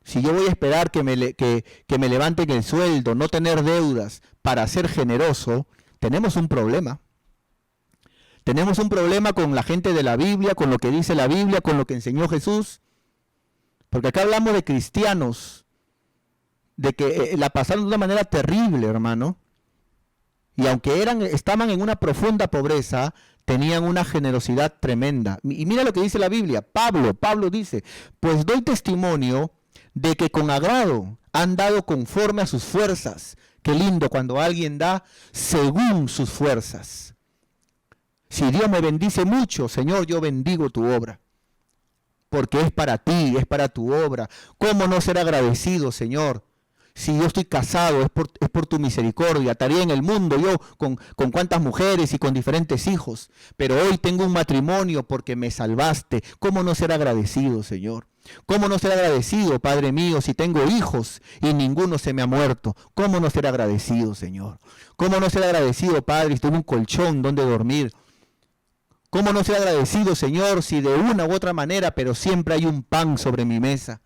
si yo voy a esperar que me levanten el sueldo, no tener deudas para ser generoso, tenemos un problema. Tenemos un problema con la gente de la Biblia, con lo que dice la Biblia, con lo que enseñó Jesús. Porque acá hablamos de cristianos, de que la pasaron de una manera terrible, hermano. Y aunque estaban en una profunda pobreza, tenían una generosidad tremenda. Y mira lo que dice la Biblia. Pablo dice, pues doy testimonio de que con agrado han dado conforme a sus fuerzas. Qué lindo cuando alguien da según sus fuerzas. Si Dios me bendice mucho, Señor, yo bendigo tu obra. Porque es para ti, es para tu obra. ¿Cómo no ser agradecido, Señor? Si yo estoy casado, es por tu misericordia. Estaría en el mundo yo con cuantas mujeres y con diferentes hijos. Pero hoy tengo un matrimonio porque me salvaste. ¿Cómo no ser agradecido, Señor? ¿Cómo no ser agradecido, Padre mío, si tengo hijos y ninguno se me ha muerto? ¿Cómo no ser agradecido, Señor? ¿Cómo no ser agradecido, Padre, si tengo un colchón donde dormir? ¿Cómo no ser agradecido, Señor, si de una u otra manera, pero siempre hay un pan sobre mi mesa?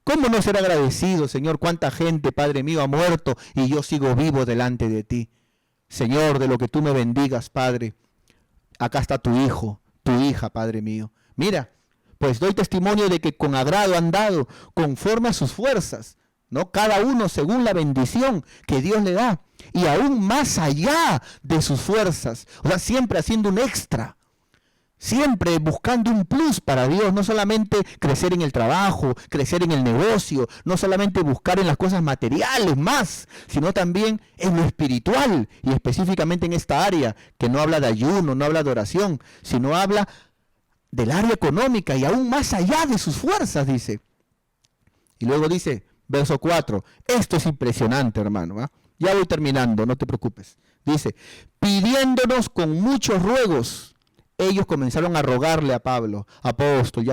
¿Cómo no ser agradecido, Señor? ¿Cuánta gente, Padre mío, ha muerto y yo sigo vivo delante de ti? Señor, de lo que tú me bendigas, Padre. Acá está tu hijo, tu hija, Padre mío. Mira, pues doy testimonio de que con agrado han dado, conforme a sus fuerzas, ¿no? Cada uno según la bendición que Dios le da. Y aún más allá de sus fuerzas. O sea, siempre haciendo un extra. Siempre buscando un plus para Dios, no solamente crecer en el trabajo, crecer en el negocio, no solamente buscar en las cosas materiales más, sino también en lo espiritual y específicamente en esta área que no habla de ayuno, no habla de oración, sino habla del área económica y aún más allá de sus fuerzas, dice. Y luego dice, verso 4, esto es impresionante, hermano, ¿eh? Ya voy terminando, no te preocupes. Dice, pidiéndonos con muchos ruegos. Ellos comenzaron a rogarle a Pablo, apóstol,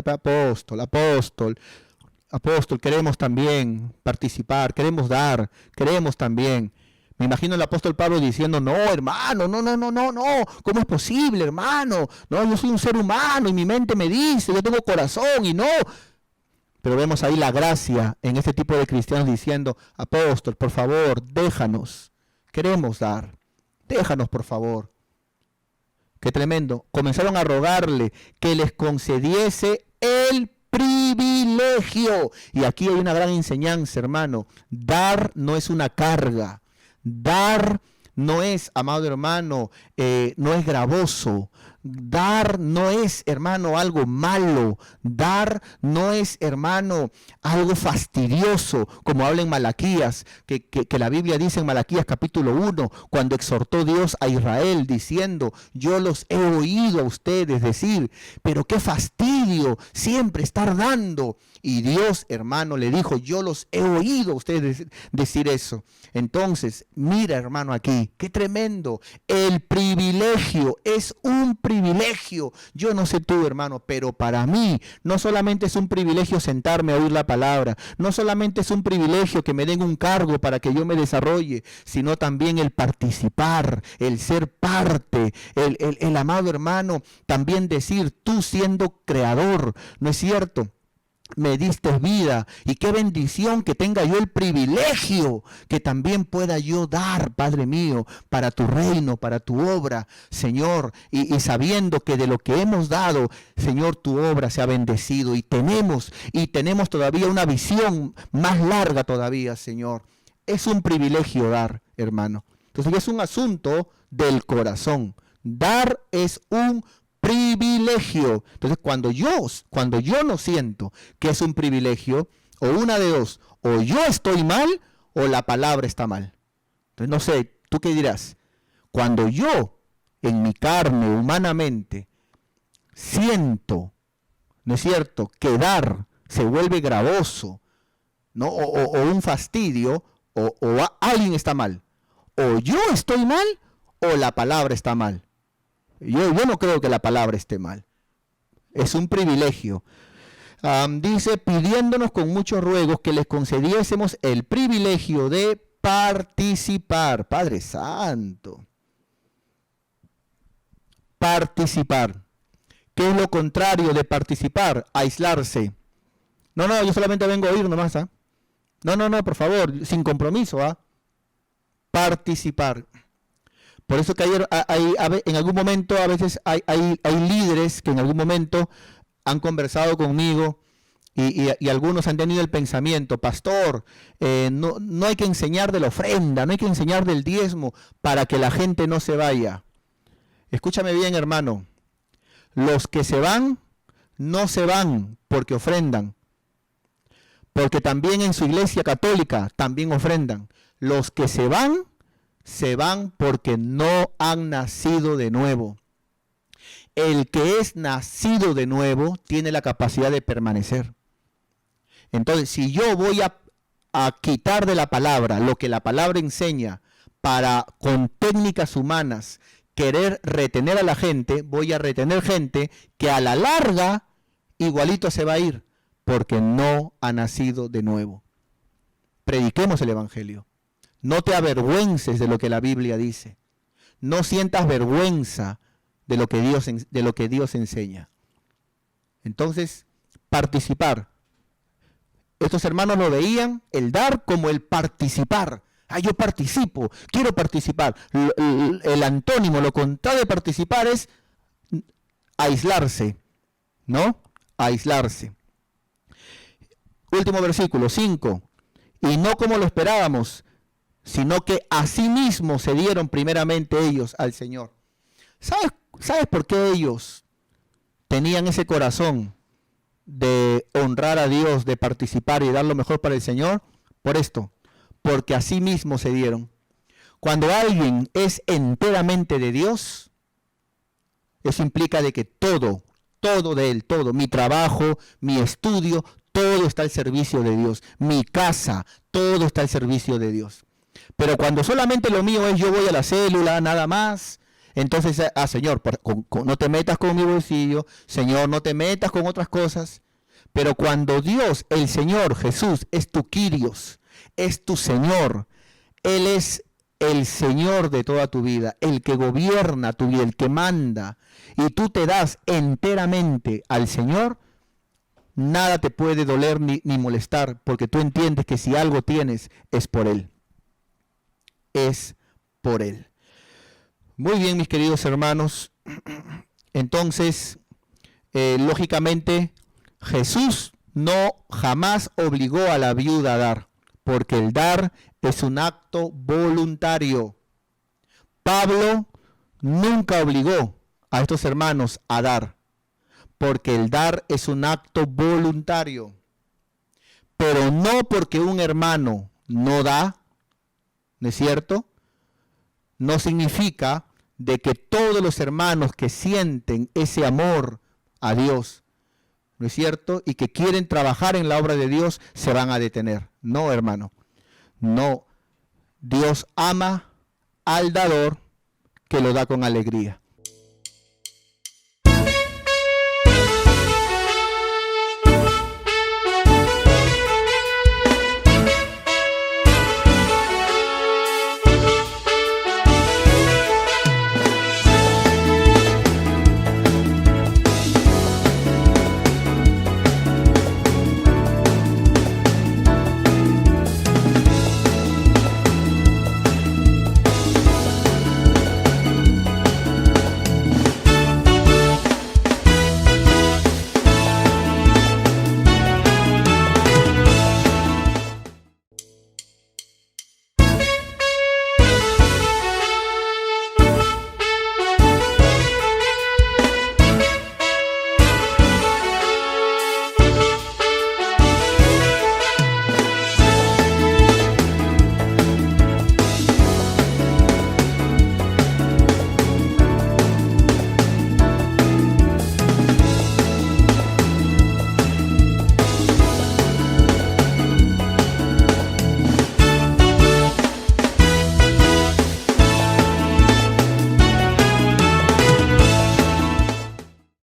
queremos también participar, queremos dar, queremos también. Me imagino el apóstol Pablo diciendo, no, hermano, no, ¿cómo es posible, hermano? No, yo soy un ser humano y mi mente me dice, yo tengo corazón y no. Pero vemos ahí la gracia en este tipo de cristianos diciendo, apóstol, por favor, déjanos, queremos dar, déjanos, por favor. Qué tremendo. Comenzaron a rogarle que les concediese el privilegio. Y aquí hay una gran enseñanza, hermano. Dar no es una carga. Dar no es, amado hermano, no es gravoso. Dar no es, hermano, algo malo. Dar no es, hermano, algo fastidioso, como habla en Malaquías, que la Biblia dice en Malaquías capítulo 1, cuando exhortó Dios a Israel diciendo, yo los he oído a ustedes decir, pero qué fastidio siempre estar dando. Y Dios, hermano, le dijo, yo los he oído a ustedes decir eso. Entonces, mira, hermano, aquí, qué tremendo. El privilegio es un privilegio. Yo no sé tú, hermano, pero para mí no solamente es un privilegio sentarme a oír la palabra, no solamente es un privilegio que me den un cargo para que yo me desarrolle, sino también el participar, el ser parte, el amado hermano, también decir, tú siendo creador, ¿no es cierto? Me diste vida y qué bendición que tenga yo el privilegio que también pueda yo dar, Padre mío, para tu reino, para tu obra, Señor, y sabiendo que de lo que hemos dado, Señor, tu obra se ha bendecido y tenemos todavía una visión más larga todavía, Señor. Es un privilegio dar, hermano. Entonces es un asunto del corazón. Dar es un privilegio. Entonces, cuando yo no siento que es un privilegio, o una de dos, o yo estoy mal, o la palabra está mal. Entonces, no sé, ¿tú qué dirás? Cuando yo, en mi carne, humanamente, siento, ¿no es cierto?, que dar se vuelve gravoso, ¿no? O un fastidio, alguien está mal. O yo estoy mal, o la palabra está mal. Yo no creo que la palabra esté mal. Es un privilegio. Dice, pidiéndonos con muchos ruegos que les concediésemos el privilegio de participar. Padre Santo. Participar. ¿Qué es lo contrario de participar? Aislarse. No, yo solamente vengo a oír nomás. No, por favor, sin compromiso. Participar. Por eso que ayer en algún momento a veces hay líderes que en algún momento han conversado conmigo y algunos han tenido el pensamiento, pastor, no hay que enseñar de la ofrenda, no hay que enseñar del diezmo para que la gente no se vaya. Escúchame bien, hermano, los que se van, no se van porque ofrendan, porque también en su iglesia católica también ofrendan. Los que se van porque no han nacido de nuevo. el que es nacido de nuevo tiene la capacidad de permanecer. Entonces, si yo voy a quitar de la palabra lo que la palabra enseña para, con técnicas humanas, querer retener a la gente, voy a retener gente que a la larga igualito se va a ir, porque no ha nacido de nuevo. Prediquemos el Evangelio. No te avergüences de lo que la Biblia dice. No sientas vergüenza de lo que Dios enseña. Entonces, participar. Estos hermanos lo veían, el dar como el participar. Yo participo, quiero participar. El antónimo, lo contrario de participar es aislarse, ¿no? Aislarse. Último versículo, 5. Y no como lo esperábamos, sino que asimismo se dieron primeramente ellos al Señor. ¿Sabes por qué ellos tenían ese corazón de honrar a Dios, de participar y dar lo mejor para el Señor? Por esto, porque asimismo se dieron. Cuando alguien es enteramente de Dios, eso implica de que todo de él, todo, mi trabajo, mi estudio, todo está al servicio de Dios. Mi casa, todo está al servicio de Dios. Pero cuando solamente lo mío es yo voy a la célula, nada más, entonces, Señor, no te metas con mi bolsillo, Señor, no te metas con otras cosas. Pero cuando Dios, el Señor Jesús, es tu Kyrios, es tu Señor, Él es el Señor de toda tu vida, el que gobierna tu vida, el que manda, y tú te das enteramente al Señor, nada te puede doler ni molestar, porque tú entiendes que si algo tienes es por Él. Es por Él. Muy bien, mis queridos hermanos. Entonces, lógicamente, Jesús no jamás obligó a la viuda a dar, porque el dar es un acto voluntario. Pablo nunca obligó a estos hermanos a dar, porque el dar es un acto voluntario. Pero no porque un hermano no da, ¿no es cierto? No significa de que todos los hermanos que sienten ese amor a Dios, ¿no es cierto? Y que quieren trabajar en la obra de Dios, se van a detener. No, hermano. No. Dios ama al dador que lo da con alegría.